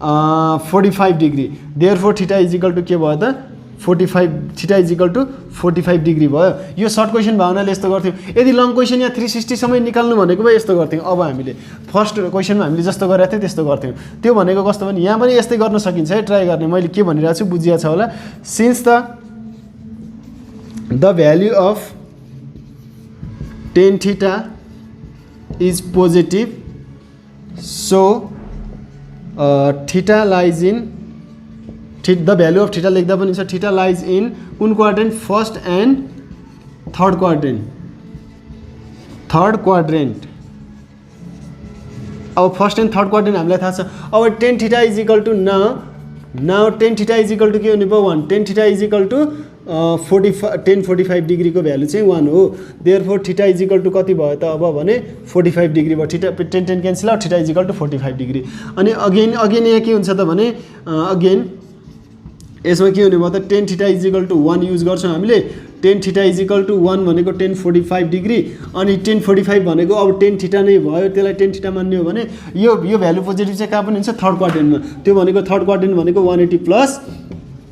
45 degree. Therefore theta is equal to के भयो त 45, theta is equal to 45 degree भयो। यो सर्ट क्वेसन भयो हुनाले यस्तो गर्थ्यौँ। यदि लङ क्वेसन यहाँ 360 सम्म निकाल्नु भनेको भए यस्तो गर्थ्यौँ। अब हामीले फर्स्ट क्वेसनमा हामीले जस्तो गरेको थियौँ त्यस्तो गर्थ्यौँ। त्यो भनेको कस्तो भने यहाँ पनि यस्तै गर्न सकिन्छ है, ट्राई गर्ने। मैले के भनिरहेको छु बुझिया छ होला। Since the value of tan theta is positive so theta lies in the value of theta लेख्दा पनि छ थीटा लाइज इन कुन quadrant? First and third quadrant. अब फर्स्ट एन्ड थर्ड क्वाड्रेन्ट हामीलाई थाहा छ। अब tan theta is equal to now tan theta is equal to के हुने भयो 1। tan theta is equal to 45 डिग्रीको भ्यालु चाहिँ 1 हो। Therefore theta is equal to कति भयो त अब भने 45 डिग्री भयो। Theta 10 cancel out, theta is equal to 45 degree. अनि अगेन यहाँ के हुन्छ त भने अगेन यसमा के हुने भयो त tan theta is equal to 1 use गर्छौँ हामीले। tan theta is equal to 1 भनेको tan 45 डिग्री अनि tan 45 भनेको अब tan थीटा नै भयो, त्यसलाई tan थीटा मान्ने हो भने यो भ्यालु पोजिटिभ चाहिँ कहाँ पनि हुन्छ थर्ड क्वाड्रेन्टमा। त्यो भनेको थर्ड क्वाड्रेन्ट भनेको 180 plus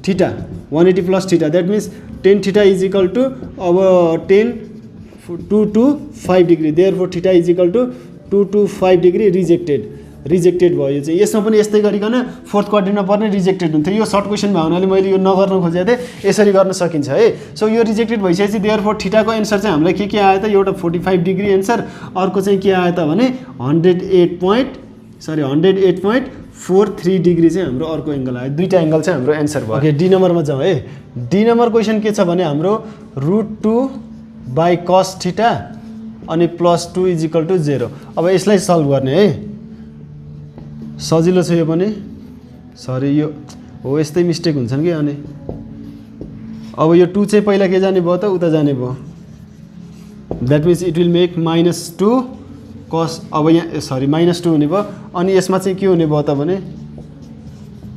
theta, 180 plus theta. That means tan theta is equal to अब 225 degree. Therefore theta is equal to 225 degree rejected भयो। यो चाहिँ यसमा पनि यस्तै गरिकन फोर्थ क्वाड्रेन्टमा पर्ने रिजेक्टेड हुन्थ्यो। यो सर्ट क्वेसन भयो हुनाले मैले यो नगर्न खोजेको थिएँ, यसरी गर्न सकिन्छ है। सो यो रिजेक्टेड भइसकेपछि देयरफोर थीटाको एन्सर चाहिँ हामीलाई के आयो त एउटा 45 डिग्री एन्सर, अर्को चाहिँ के आयो त भने 108.43 डिग्री चाहिँ हाम्रो अर्को एङ्गल आयो। दुईवटा एङ्गल चाहिँ हाम्रो एन्सर भयो। ओके, डी नम्बरमा जाउँ है। डी नम्बर क्वेसन के छ भने हाम्रो √2/cos थीटा अनि +2 इज इक्वल टु 0। अब यसलाई सल्भ गर्ने है, सजिलो छ यो पनि। सरी यो हो यस्तै मिस्टेक हुन्छन् कि। अनि अब यो 2 चाहिँ पहिला के जाने भयो त उता जाने भयो। That means it will make -2 cos। अब यहाँ सरी -2 हुने भयो। अनि यसमा चाहिँ के हुने भयो त भने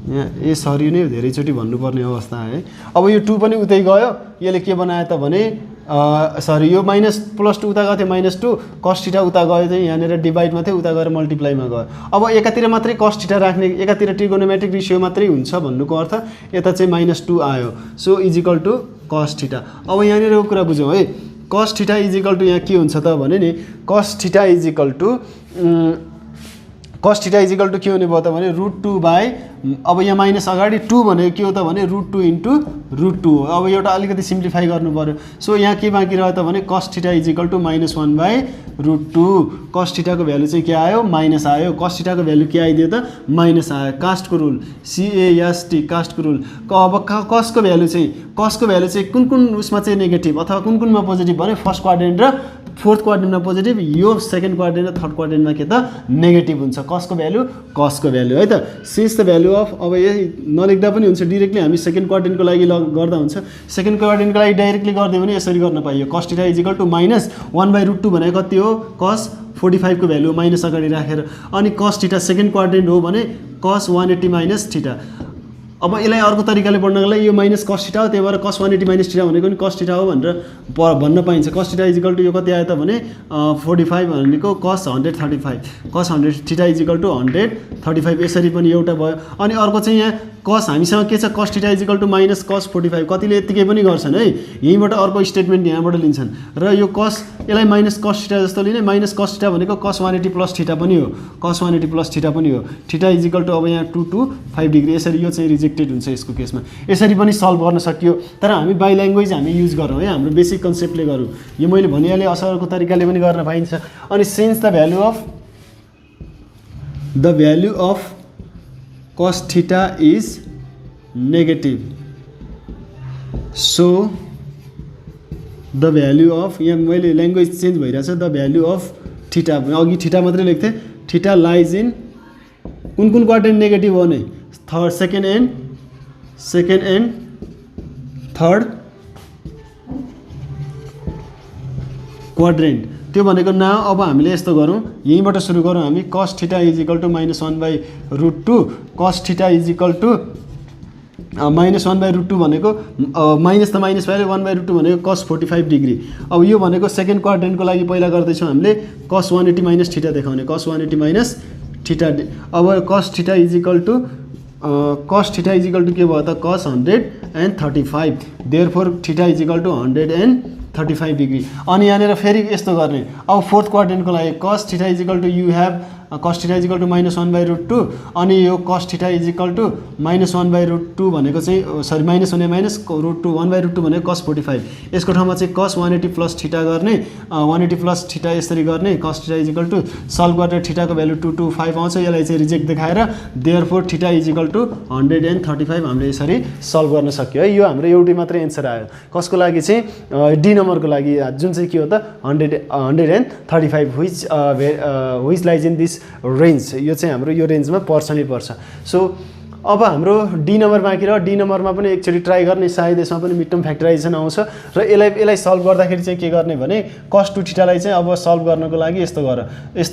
यहाँ सरी नै धेरैचोटि भन्नुपर्ने अवस्था है। अब यो 2 पनि उतै गयो, यसले के बनायो त भने सरी यो +2 उता गएको थियो -2 cos थीटा उता गयो चाहिँ यहाँनिर डिभाइडमा थियो, उता गएर मल्टिप्लाईमा गयो। अब एकातिर मात्रै cos थीटा राख्ने, एकातिर ट्रिगोनोमेट्रिक रेसियो मात्रै हुन्छ भन्नुको अर्थ यता चाहिँ -2 आयो। So is equal to cos theta. अब यहाँनिर कुरा बुझौँ है। कस थीटा इज इक्वल टु यहाँ के हुन्छ त भने नि कस थीटा इज इक्वल टु के हुने भयो त भने √2 बाई अब यहाँ माइनस अगाडि 2 भनेको के हो त भने √2 इन्टु √2 हो। अब एउटा अलिकति सिम्प्लिफाई गर्नु पर्यो। सो यहाँ के बाँकी रह्यो त भने cos theta is equal to -1 by √2। Cos थीटाको value चाहिँ के आयो माइनस आयो। कस थीटाको भ्यालु के आइदियो त माइनस आयो। कास्टको रुल CAST कास्टको रुल। अब कसको भ्यालु चाहिँ कुन उसमा चाहिँ नेगेटिभ अथवा कुनमा पोजिटिभ भने फर्स्ट क्वाड्रेन्ट र फोर्थ क्वाड्रेन्टमा पोजिटिभ, यो सेकेन्ड क्वाड्रेन्ट र थर्ड क्वाड्रेन्टमा के त नेगेटिभ हुन्छ कसको भ्यालु है त। सिन्स द भ्यालु अफ अब यही नलेख्दा पनि हुन्छ, डिरेक्टली हामी सेकेन्ड क्वाड्रेन्टको लागि गर्दा हुन्छ। सेकेन्ड क्वाड्रेन्टको लागि डाइरेक्टली गरिदियो भने यसरी गर्न पाइयो cos theta is equal to -1 by √2 भनेको कति हो कस 45 को भ्यालु माइनस अगाडि राखेर, अनि कस थीटा सेकेन्ड क्वाड्रेन्ट हो भने कस 180 माइनस थीटा। अब यसलाई अर्को तरिकाले पढ्नको लागि यो माइनस कस थीटा हो, त्यही भएर कस 180 माइनस थीटा भनेको नि कस थीटा हो भनेर भन्न पाइन्छ। कस थीटा इज इक्वल टु यो कति आयो त भने 45 भनेको कस 135, कस 100 थीटा इज इक्वल टु 135, यसरी पनि एउटा भयो। अनि अर्को चाहिँ यहाँ कस हामीसँग के छ cos theta is equal to minus cos 45, कतिले यत्तिकै पनि गर्छन् है, यहीँबाट अर्को स्टेटमेन्ट यहाँबाट लिन्छन् र यो कस यसलाई माइनस कस थीटा जस्तो लिने। माइनस कस थीटा भनेको कस 180 प्लस थीटा पनि हो, कस 180 प्लस थीटा पनि हो। थीटा इज इक्वल टु अब यहाँ 2 to 5 डिग्री, यसरी यो चाहिँ रिजेक्टेड हुन्छ यसको केसमा। यसरी पनि सल्भ गर्न सकियो, तर हामी बाई ल्याङ्ग्वेज हामी युज गरौँ है, हाम्रो बेसिक कन्सेप्टले गरौँ। यो मैले भनिहालेँ असरको तरिकाले पनि गर्न पाइन्छ। अनि since the value of cos theta is negative, so the value of यहाँ मैले ल्याङ्ग्वेज चेन्ज भइरहेछ, द भ्यालु अफ थीटा, अघि थीटा मात्रै लेख्थेँ, थीटा लाइज इन कुन क्वाड्रेन्ट नेगेटिभ हो नै third second and third quadrant. त्यो भनेको न अब हामीले यस्तो गरौँ, यहीँबाट सुरु गरौँ हामी। Cos theta is equal to -1 by √2, cos theta is equal to -1 by √2 भनेको माइनस त माइनस भएर 1 बाई √2 भनेको कस 45 डिग्री। अब यो भनेको सेकेन्ड क्वाड्रेन्टको लागि पहिला गर्दैछौँ हामीले कस 180 माइनस थीटा देखाउने, कस 180 माइनस थीटा। अब कस थीटा इज इक्वल टु के भयो त cos 135, therefore theta is equal to 135 degree. अनि यहाँनिर फेरि यस्तो गर्ने, अब फोर्थ क्वाड्रेन्टको लागि cos theta is equal to you have cos theta is equal to -1 by √2, अनि यो cos theta is equal to -1 by √2 भनेको चाहिँ सरी माइनस हुने माइनस √2 1 बाई √2 भनेको कस 45, यसको ठाउँमा चाहिँ कस 180 प्लस थीटा गर्ने, 180 प्लस थीटा यसरी गर्ने। Cos theta is equal to solve गरेर थीटाको भ्यालु 225 आउँछ, यसलाई चाहिँ रिजेक्ट देखाएर therefore theta is equal to 135 हामीले यसरी सल्भ गर्न सक्यो है। यो हाम्रो एउटै मात्रै एन्सर आयो कसको लागि चाहिँ डी नम्बरको लागि, जुन चाहिँ के हो त 135 which lies in this range. यो चाहिँ हाम्रो यो रेन्जमा पर्छ नै पर्छ। सो अब हाम्रो डी नम्बर बाँकी र डी नम्बरमा पनि एकचोटि ट्राई गर्ने, सायद यसमा पनि मिड टर्म फ्याक्टराइजेसन आउँछ र यसलाई सल्भ गर्दाखेरि चाहिँ के गर्ने भने कस 2 थीटालाई चाहिँ अब सल्भ गर्नको लागि यस्तो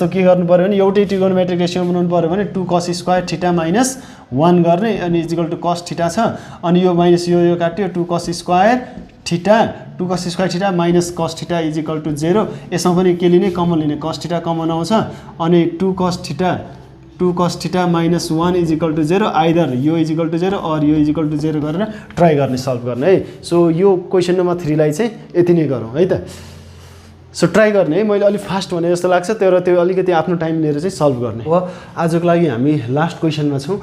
के गर्नु पर्यो भने एउटै ट्रिगोनोमेट्रिक रेसियो बनाउनु पर्यो भने 2 cos स्क्वायर थीटा माइनस 1 गर्ने, अनि is equal to cos theta छ, अनि यो माइनस यो काट्यो 2 cos square theta minus cos theta is equal to 0। यसमा पनि के लिने कमन लिने, कस थीटा कमन आउँछ, अनि 2 cos theta minus 1 is equal to 0, either यो इज इक्वल टु 0 और यो इज इक्वल टु 0 गरेर ट्राई गर्ने सल्भ गर्ने है। सो यो क्वेसन नम्बर 3 लाई चाहिँ यति नै गरौँ है त। सो ट्राई गर्ने है, मैले अलिक फास्ट भने जस्तो लाग्छ, तर त्यो अलिकति आफ्नो टाइम लिएर चाहिँ सल्भ गर्ने। अब आजको लागि हामी लास्ट क्वेसनमा छौँ,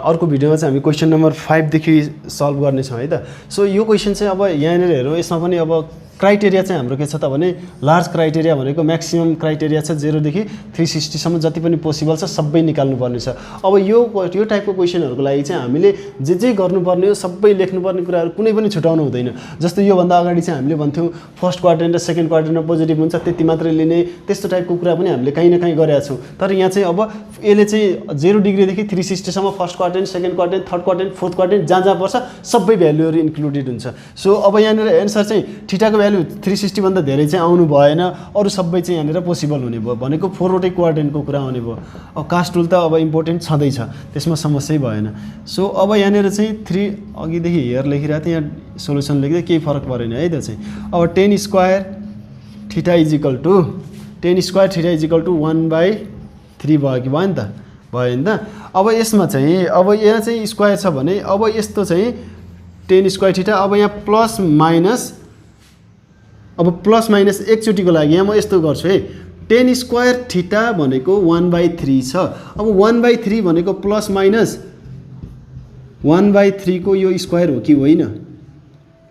अर्को भिडियोमा चाहिँ हामी क्वेसन नम्बर 5 देखि सल्भ गर्नेछौँ है त। सो यो क्वेसन चाहिँ अब यहाँनिर हेरौँ, यसमा पनि अब क्राइटेरिया चाहिँ हाम्रो के छ त भने लार्ज क्राइटेरिया भनेको म्याक्सिमम क्राइटेरिया छ 0 देखि 360 सम्म जति पनि पोसिबल छ सबै निकाल्नु पर्ने छ। अब यो टाइपको क्वेसनहरूको लागि चाहिँ हामीले जे गर्नुपर्ने हो सबै लेख्नुपर्ने कुराहरू कुनै पनि छुटाउनु हुँदैन। जस्तो योभन्दा अगाडि चाहिँ हामीले भन्थ्यौँ फर्स्ट क्वाड्रेन्ट र सेकेन्ड क्वाड्रेन्टमा पोजिटिभ हुन्छ त्यति मात्रै लिने, त्यस्तो टाइपको कुरा पनि हामीले कहीँ न कहीँ गरेका छौँ। तर यहाँ चाहिँ अब यसले चाहिँ 0 डिग्रीदेखि 360 सम्म first quadrant, second quadrant, third quadrant, fourth quadrant जहाँ पर्छ सबै भ्यालुहरू इन्क्लुडेड हुन्छ। सो अब यहाँनिर एन्सर चाहिँ थीटाको भ्यालु 360 भन्दा धेरै चाहिँ आउनु भएन, अरू सबै चाहिँ यहाँनिर पोसिबल हुने भयो, भनेको 4वटै क्वाड्रेन्टको कुरा हुने भयो। अब कास्ट रुल त अब इम्पोर्टेन्ट छँदैछ, त्यसमा समस्या भएन। सो अब यहाँनिर चाहिँ 3 अघिदेखि हेयर लेखिरहेको थिएँ, यहाँ सोल्युसन लेख्दै केही फरक परेन है त चाहिँ। अब 10 square theta is equal to 1/3 भयो कि भयो नि त, भयो नि त। अब यसमा चाहिँ अब यहाँ चाहिँ स्क्वायर छ भने अब यस्तो चाहिँ 10 स्क्वायर थीटा, अब यहाँ प्लस माइनस अब प्लस माइनस एकचोटिको लागि यहाँ म यस्तो गर्छु है, टेन स्क्वायर थीटा भनेको 1/3 छ। अब 1/3 भनेको प्लस माइनस 1/3 को यो स्क्वायर हो कि होइन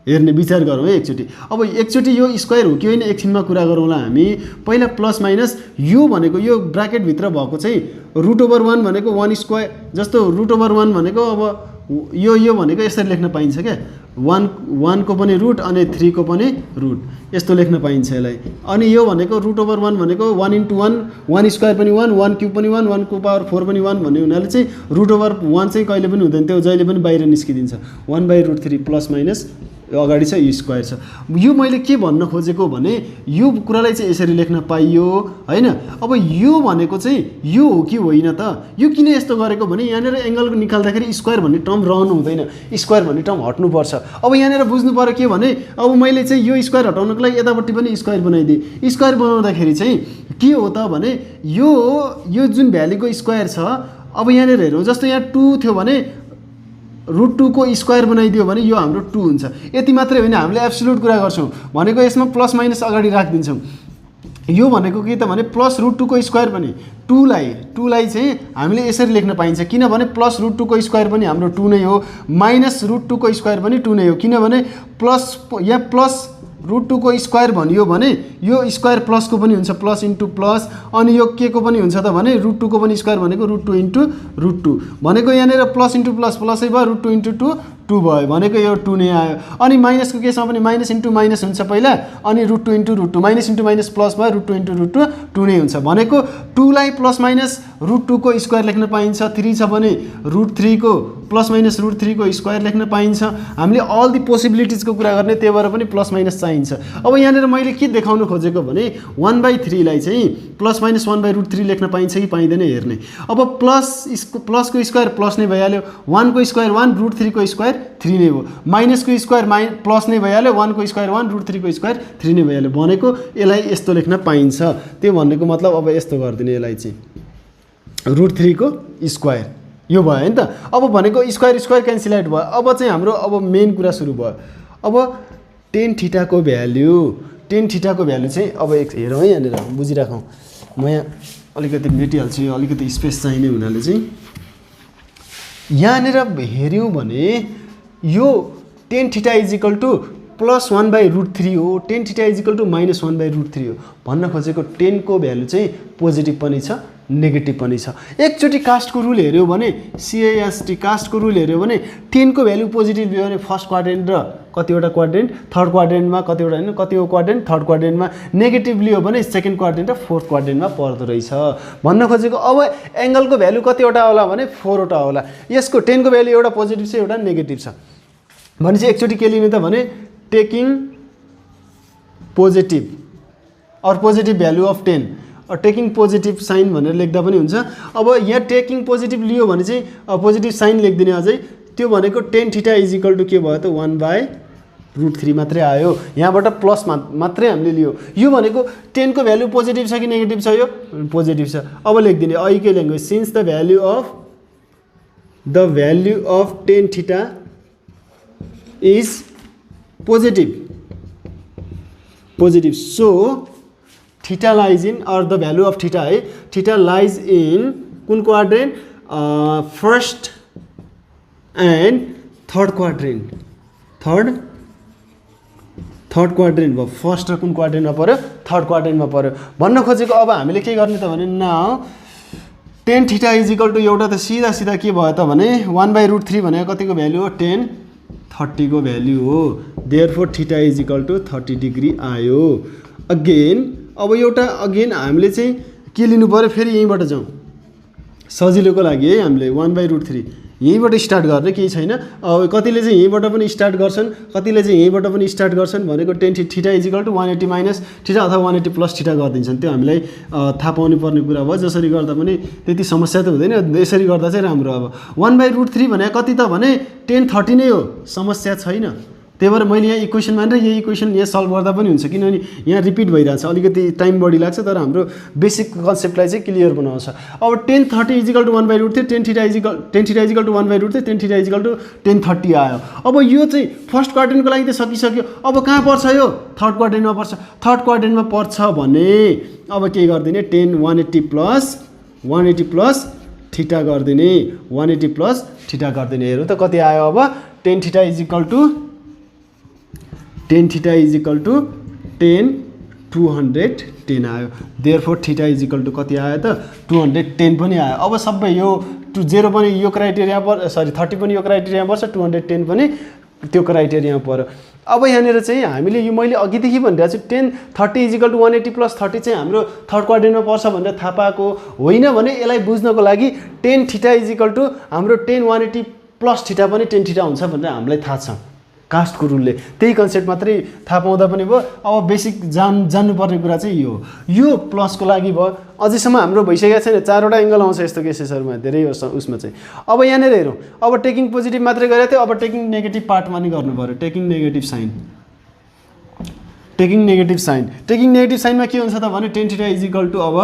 हेर्ने विचार गरौँ है एकचोटि। अब एकचोटि यो स्क्वायर हो कि होइन एकछिनमा कुरा गरौँला हामी। पहिला प्लस माइनस यो भनेको यो ब्राकेटभित्र भएको चाहिँ √1 भनेको 1 स्क्वायर, जस्तो √1 भनेको अब यो भनेको यसरी लेख्न पाइन्छ क्या, 1 को पनि रुट अनि 3 को पनि रुट, यस्तो लेख्न पाइन्छ यसलाई। अनि यो भनेको √1 भनेको 1 × 1, 1 स्क्वायर पनि 1, 1 क्युब पनि 1, 1 को पावर 4 पनि 1 भन्ने हुनाले चाहिँ √1 चाहिँ कहिले पनि हुँदैन, त्यो जहिले पनि बाहिर निस्किदिन्छ। 1/√3 प्लस माइनस अगाडि छ यो स्क्वायर छ। यो मैले के भन्न खोजेको भने यो कुरालाई चाहिँ यसरी लेख्न पाइयो हैन। अब यो भनेको चाहिँ यो हो कि होइन त, यो किन यस्तो गरेको भने यहाँनिर एङ्गल निकाल्दाखेरि स्क्वायर भन्ने टर्म रहनु हुँदैन, स्क्वायर भन्ने टर्म हट्नुपर्छ। अब यहाँनिर बुझ्नु पर्यो के भने अब मैले चाहिँ यो स्क्वायर हटाउनको लागि यतापट्टि पनि स्क्वायर बनाइदिएँ। स्क्वायर बनाउँदाखेरि चाहिँ के हो त भने यो जुन भ्यालुको स्क्वायर छ, अब यहाँनिर हेरौँ जस्तो यहाँ 2 थियो भने √2 को स्क्वायर बनाइदियो भने यो हाम्रो 2 हुन्छ। यति मात्रै होइन, हामीले एब्सोल्युट कुरा गर्छौँ भनेको यसमा प्लस माइनस अगाडि राखिदिन्छौँ। यो भनेको के त भने प्लस √2 को स्क्वायर पनि 2 लाई चाहिँ हामीले यसरी लेख्न पाइन्छ, किनभने प्लस √2 को स्क्वायर पनि हाम्रो 2 नै हो, माइनस √2 को स्क्वायर पनि 2 नै हो, किनभने प्लस यहाँ प्लस √2 को स्क्वायर भनियो भने यो स्क्वायर प्लसको पनि हुन्छ, प्लस इन्टु प्लस, अनि यो के को पनि हुन्छ त भने √2 को पनि स्क्वायर भनेको √2 इन्टु √2 भनेको यहाँनिर प्लस इन्टु प्लस प्लसै भयो, √2 इन्टु 2 भयो भनेको यो 2 नै आयो। अनि माइनसको केसमा पनि माइनस इन्टु माइनस हुन्छ पहिला, अनि √2 into √2, minus into minus plus भयो, √2 इन्टु √2 2 नै हुन्छ भनेको 2 लाई प्लस माइनस √2 को स्क्वायर लेख्न पाइन्छ, 3 छ भने √3 को प्लस माइनस √3 को स्क्वायर लेख्न पाइन्छ। हामीले अल दी पोसिबिलिटिजको कुरा गर्ने, त्यही भएर पनि प्लस माइनस चाहिन्छ। अब यहाँनिर मैले के देखाउन खोजेको भने 1/3 लाई चाहिँ प्लस माइनस 1/√3 लेख्न पाइन्छ कि पाइँदैन हेर्ने। अब प्लसको स्क्वायर प्लस नै भइहाल्यो, 1 को स्क्वायर 1, √3 को स्क्वायर 3 नै हो, माइनसको स्क्वायर प्लस नै भइहाल्यो, 1 को स्क्वायर 1, √3 को स्क्वायर 3 नै भइहाल्यो भनेको यसलाई यस्तो लेख्न पाइन्छ। त्यो भन्नेको मतलब अब यस्तो गरिदिने यसलाई चाहिँ √3 को स्क्वायर यो भयो नि त। अब भनेको स्क्वायर स्क्वायर क्यान्सल आउट भयो। अब चाहिँ हाम्रो अब मेन कुरा सुरु भयो। अब टेन थीटाको भ्याल्यु चाहिँ अब एक हेरौँ है, यहाँनिर बुझिराखौँ। म यहाँ अलिकति मेटिहाल्छु, यो अलिकति स्पेस चाहिने हुनाले चाहिँ यहाँनिर हेऱ्यौँ भने यो tan theta is equal to plus 1/√3 हो, tan theta is equal to minus 1/√3 हो। भन्न खोजेको 10 को भ्यालु चाहिँ पोजिटिभ पनि छ नेगेटिभ पनि छ। एकचोटि कास्टको रुल हेऱ्यो भने CAST कास्टको रुल हेऱ्यो भने 10 को भ्यालु पोजिटिभ लियो भने फर्स्ट क्वाड्रेन्ट र कतिवटा क्वाड्रेन्ट, थर्ड क्वाड्रेन्टमा कतिवटा होइन कतिवटा क्वाड्रेन्ट थर्ड क्वाड्रेन्टमा, नेगेटिभ लियो भने सेकेन्ड क्वाड्रेन्ट र फोर्थ क्वाड्रेन्टमा पर्दो रहेछ। भन्न खोजेको अब एङ्गलको भ्यालु कतिवटा होला भने 4 वटा होला। यसको 10 को भ्यालु एउटा पोजिटिभ छ एउटा नेगेटिभ छ भनेपछि एकचोटि के लिने त भने टेकिङ पोजिटिभ और पोजिटिभ भ्यालु अफ 10 और टेकिङ पोजिटिभ साइन भनेर लेख्दा पनि हुन्छ। अब यहाँ टेकिङ पोजिटिभ लियो भने चाहिँ पोजिटिभ साइन लेखिदिने अझै, त्यो भनेको tan theta is equal to के भयो त 1/√3 मात्रै आयो। यहाँबाट प्लस मात्रै हामीले लियो। यो भनेको 10 को भ्यालु पोजिटिभ छ कि नेगेटिभ छ, यो पोजिटिभ छ। अब लेखिदिने अहिलेकै language since the value of ten theta is positive so theta lies in और द भ्यालु अफ थीटा है, थीटा लाइज इन कुन quadrant first and third quadrant, third quadrant भयो। फर्स्ट र कुन क्वाड्रेन्टमा पऱ्यो थर्ड क्वाड्रेन्टमा पऱ्यो। भन्न खोजेको अब हामीले के गर्ने त भने now tan theta is equal to एउटा त सिधा के भयो त भने 1/√3 भनेको कतिको भ्यालु हो 10 30 को भ्यालु हो। Therefore theta is equal to 30 degree आयो। अब एउटा हामीले चाहिँ के लिनु पऱ्यो फेरि यहीँबाट जाउँ सजिलोको लागि है। हामीले 1/√3 यहीँबाट स्टार्ट गर्ने केही छैन। अब कतिले चाहिँ यहीँबाट पनि स्टार्ट गर्छन्, कतिले चाहिँ यहीँबाट पनि स्टार्ट गर्छन् भनेको tan theta is equal to 180 minus theta अथवा 180 प्लस थीटा गरिदिन्छन्। त्यो हामीलाई थाहा पाउनु पर्ने कुरा भयो। जसरी गर्दा पनि त्यति समस्या त हुँदैन, यसरी गर्दा चाहिँ राम्रो। अब 1/√3 भने कति त भने 10 30 नै हो, समस्या छैन। त्यही भएर मैले यहाँ इक्वेसन मानेर यही इक्वेसन यहाँ सल्भ गर्दा पनि हुन्छ किनभने यहाँ रिपिट भइरहेछ अलिकति टाइम बढी लाग्छ तर हाम्रो बेसिक कन्सेप्टलाई चाहिँ क्लियर बनाउँछ अब tan 30 is equal to 1/√3 tan theta is equal to 1/√3 tan theta is equal to tan 30 आयो अब यो चाहिँ फर्स्ट क्वाड्रेन्टको लागि त सकिसक्यो अब कहाँ पर्छ यो थर्ड क्वाड्रेन्टमा पर्छ थर्ड क्वाड्रेन्टमा पर्छ भने अब के गरिदिने tan 180 प्लस थीटा गरिदिने 180 प्लस थीटा गरिदिने हेरौँ त कति आयो अब tan theta is equal to tan 210 आयो देयरफोर थीटा इजिकल टु कति आयो त 210 पनि आयो अब सबै यो 0 पनि यो क्राइटेरिया पर्छ सरी 30 पनि यो क्राइटेरिया पर्छ 210 पनि त्यो क्राइटेरिया पर्यो अब यहाँनिर चाहिँ हामीले यो मैले अघिदेखि भनिरहेको छु tan 30 इजिकल टु 180 प्लस 30 चाहिँ हाम्रो थर्ड क्वाड्रेन्टमा पर्छ भनेर थाहा पाएको होइन भने यसलाई बुझ्नको लागि tan थीटा इजिकल टु हाम्रो tan 180 प्लस थीटा पनि tan थीटा हुन्छ भनेर हामीलाई थाहा छ कास्टको रुलले त्यही कन्सेप्ट मात्रै थाहा पाउँदा पनि भयो अब बेसिक जान्नुपर्ने कुरा चाहिँ यो प्लसको लागि भयो अझैसम्म हाम्रो भइसकेको छैन 4वटा एङ्गल आउँछ यस्तो केसेसहरूमा धेरै उसमा चाहिँ अब यहाँनिर हेरौँ अब टेकिङ पोजिटिभ मात्रै गरेको थियो अब टेकिङ नेगेटिभ पार्टमा नि गर्नु पऱ्यो टेकिङ नेगेटिभ साइनमा के हुन्छ त भने tan थीटा इजिकल टु अब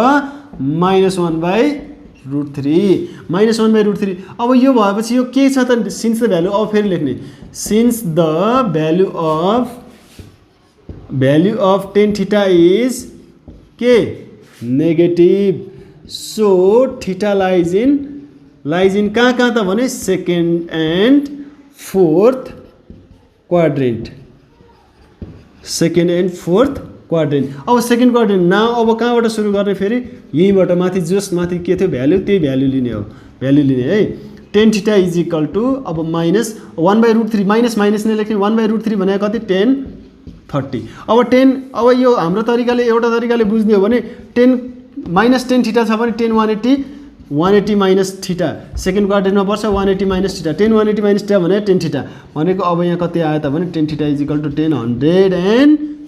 -1/√3 अब यो भएपछि यो के छ त सिन्स द भ्यालु अब फेरि लेख्ने since the value of tan theta is के negative so theta lies in कहाँ त भने सेकेन्ड एन्ड फोर्थ क्वाड्रेन्ट अब सेकेन्ड क्वाड्रेन्ट अब कहाँबाट सुरु गर्ने फेरि यहीँबाट माथि जस माथि के थियो भ्यालु त्यही भ्यालु लिने है tan थीटा इजिकल टु अब -1/√3 माइनस नै लेख्ने 1/√3 भनेको कति tan 30 अब यो हाम्रो तरिकाले एउटा तरिकाले बुझ्ने हो भने tan थीटा छ भने tan 180 माइनस थीटा सेकेन्ड क्वाड्रेन्टमा पर्छ 180 minus theta tan 180 minus theta भने tan थीटा भनेको अब यहाँ कति आयो त भने tan theta is equal to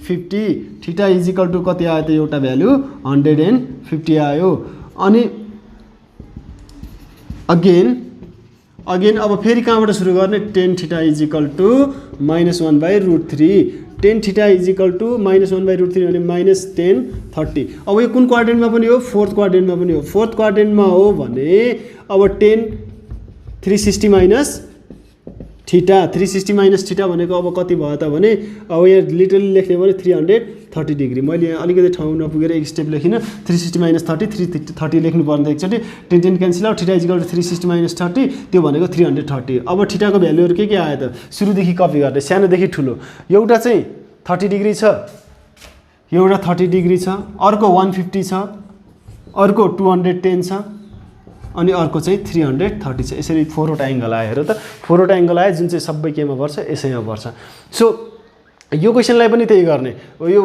150 theta is equal to कति आयो त एउटा भ्यालु 150 आयो अनि अगेन अब फेरि कहाँबाट सुरु गर्ने tan theta is equal to -1/√3 tan theta is equal to -1/√3 भने -tan 30 अब यो कुन क्वाड्रेन्टमा पनि हो फोर्थ क्वाड्रेन्टमा हो भने अब tan 360 माइनस थीटा भनेको अब कति भयो त भने अब यहाँ लिटरली लेख्ने भने 330 डिग्री मैले यहाँ अलिकति ठाउँ नपुगेर एक स्टेप लेखिनँ 360 माइनस 330 लेख्नु पर्ने एकचोटि tan cancel out theta is equal to 360 minus 30 त्यो भनेको 330 अब थीटाको भ्यालुहरू के आयो त सुरुदेखि कपी गर्ने सानोदेखि ठुलो एउटा चाहिँ 30 डिग्री छ अर्को 150 छ अर्को 210 छ अनि अर्को चाहिँ 330 छ यसरी 4वटा एङ्गल आयो हेर त 4वटा एङ्गल आयो जुन चाहिँ सबै केमा पर्छ यसैमा पर्छ सो यो क्वेसनलाई पनि त्यही गर्ने यो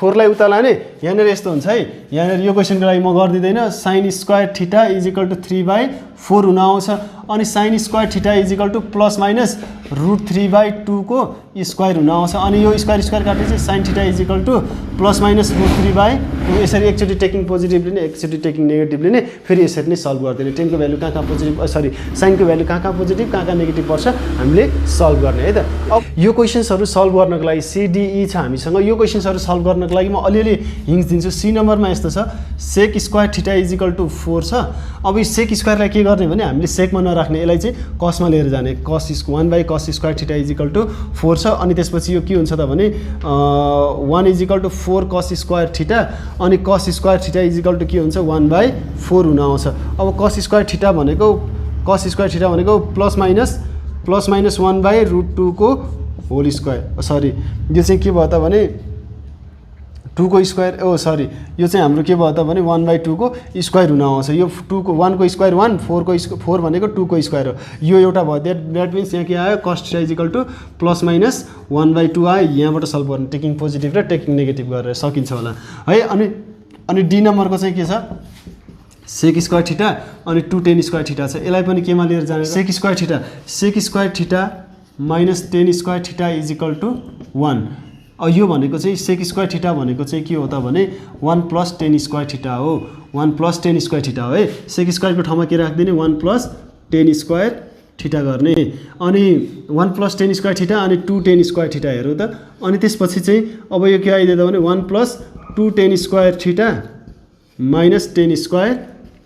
4 लाई उता लाने यहाँनिर यस्तो हुन्छ है यहाँनिर यो क्वेसनको लागि म गर्दिँदैन sin square theta is equal to 3/4 हुन आउँछ अनि sin square theta is equal to +-√3/2 को स्क्वायर हुन आउँछ अनि यो स्क्वायर काट्ने चाहिँ sin थीटा इजिकल टु +-√3/2 यसरी एकचोटि टेकिङ पोजिटिभ लिने एकचोटि टेकिङ नेगेटिभ लिने फेरि यसरी नै सल्भ गरिदिने टेनको भ्यालु कहाँ पोजिटिभ साइनको भ्यालु कहाँ पोजिटिभ कहाँ नेगेटिभ पर्छ हामीले सल्भ गर्ने है त अब यो क्वेसन्सहरू सल्भ गर्नको लागि CDE छ हामीसँग यो क्वेसन्सहरू सल्भ गर्नको लागि म अलिअलि हिन्ट्स दिन्छु सी नम्बरमा यस्तो छ sec square theta is equal to 4 छ अब यो सेक स्क्वायरलाई के गर्ने भने हामीले सेकमा नराख्ने यसलाई चाहिँ कसमा लिएर जाने cos 1/cos square theta is equal to 4 छ अनि त्यसपछि यो के हुन्छ त भने 1 is equal to 4 cos square theta अनि cos square theta is equal to के हुन्छ 1/4 हुन आउँछ अब cos स्क्वायर थीटा भनेको +-1/√2 को होल स्क्वायर सरी यो चाहिँ के भयो त भने 2 को स्क्वायर यो चाहिँ हाम्रो के भयो त भने 1/2 को स्क्वायर हुन आउँछ यो 2 को 1 को स्क्वायर 1 4 को 4 भनेको 2 को स्क्वायर हो यो एउटा भयो द्याट मिन्स यहाँ के आयो cos थीटा इजिकल टु +-1/2 आयो यहाँबाट सल्भ गर्ने टेकिङ पोजिटिभ र टेकिङ नेगेटिभ गरेर सकिन्छ होला है अनि डी नम्बरको चाहिँ के छ सेक स्क्वायर थीटा अनि 2tan स्क्वायर थीटा छ यसलाई पनि केमा लिएर जाने sec square theta -tan square theta is equal to 1 यो भनेको चाहिँ सेक स्क्वायर थीटा भनेको चाहिँ के हो त भने 1 + tan स्क्वायर थीटा हो 1 + tan स्क्वायर थीटा हो है सेक स्क्वायरको ठाउँमा के राख्दिने 1 + tan स्क्वायर थीटा गर्ने अनि 1 + tan स्क्वायर थीटा अनि 2 tan स्क्वायर थीटा हेरौँ त अनि त्यसपछि चाहिँ अब यो के आइदियो त भने 1 + 2 tan square theta minus tan square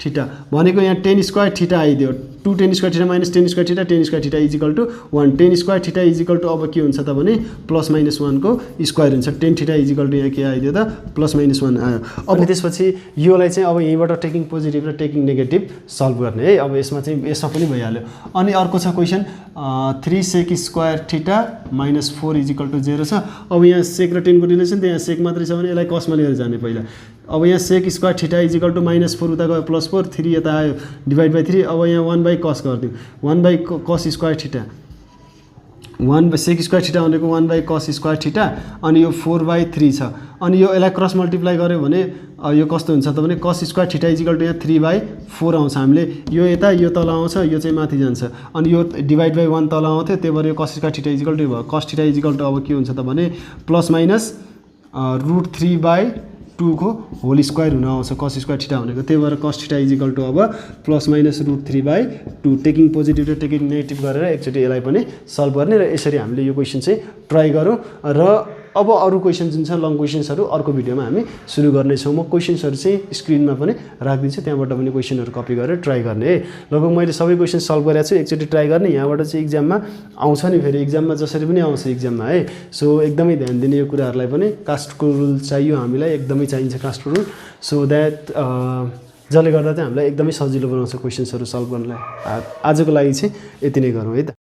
theta भनेको यहाँ tan स्क्वायर थीटा आइदियो 2 tan square theta minus tan square theta tan square theta is equal to 1 tan square theta is equal to अब के हुन्छ त भने +-1 को स्क्वायर हुन्छ tan theta is equal to यहाँ के आइदियो त +-1 आयो अब त्यसपछि योलाई चाहिँ अब यहीँबाट टेकिङ पोजिटिभ र टेकिङ नेगेटिभ सल्भ गर्ने है अब यसमा चाहिँ यसमा पनि भइहाल्यो अनि अर्को छ question 3 sec square theta -4 is equal to 0 छ अब यहाँ सेक र टेनको रिलेसन त यहाँ सेक मात्रै छ भने यसलाई कसमा लिएर जाने पहिला अब यहाँ sec square theta is equal to -4 उता गयो +4 3 यता आयो /3 अब यहाँ 1/cos गरिदिउँ 1/cos स्क्वायर थीटा 1 सेक स्क्वायर थीटा भनेको 1/cos स्क्वायर थीटा अनि यो 4/3 छ अनि यो यसलाई क्रस मल्टिप्लाई गर्यो भने यो कस्तो हुन्छ त भने cos square theta is equal to यहाँ 3/4 आउँछ हामीले यो यता यो तल आउँछ यो चाहिँ माथि जान्छ अनि यो /1 तल आउँथ्यो त्यही भएर यो cos square theta is equal to भयो cos theta is equal to अब के हुन्छ त भने ±√3/2 को होल स्क्वायर हुन आउँछ cos स्क्वायर थीटा भनेको त्यही भएर cos theta is equal to अब ±√3/2 टेकिङ पोजिटिभ र टेकिङ नेगेटिभ गरेर एकचोटि यसलाई पनि सल्भ गर्ने र यसरी हामीले यो क्वेसन चाहिँ ट्राई गरौँ र अब अरू क्वेसन जुन छ लङ क्वेसन्सहरू अर्को भिडियोमा हामी सुरु गर्नेछौँ म क्वेसन्सहरू चाहिँ स्क्रिनमा पनि राखिदिन्छु त्यहाँबाट पनि क्वेसनहरू कपी गरेर ट्राई गर्ने है लगभग मैले सबै क्वेसन सल्भ गरेको छु एकचोटि ट्राई गर्ने यहाँबाट चाहिँ इक्जाममा आउँछ नि फेरि इक्जाममा जसरी पनि आउँछ इक्जाममा है सो एकदमै ध्यान दिने यो कुराहरूलाई पनि कास्टको रुल चाहियो हामीलाई एकदमै चाहिन्छ कास्टको रुल सो द्याट जसले गर्दा चाहिँ हामीलाई एकदमै सजिलो बनाउँछ क्वेसन्सहरू सल्भ गर्नलाई आजको लागि चाहिँ यति नै गरौँ है त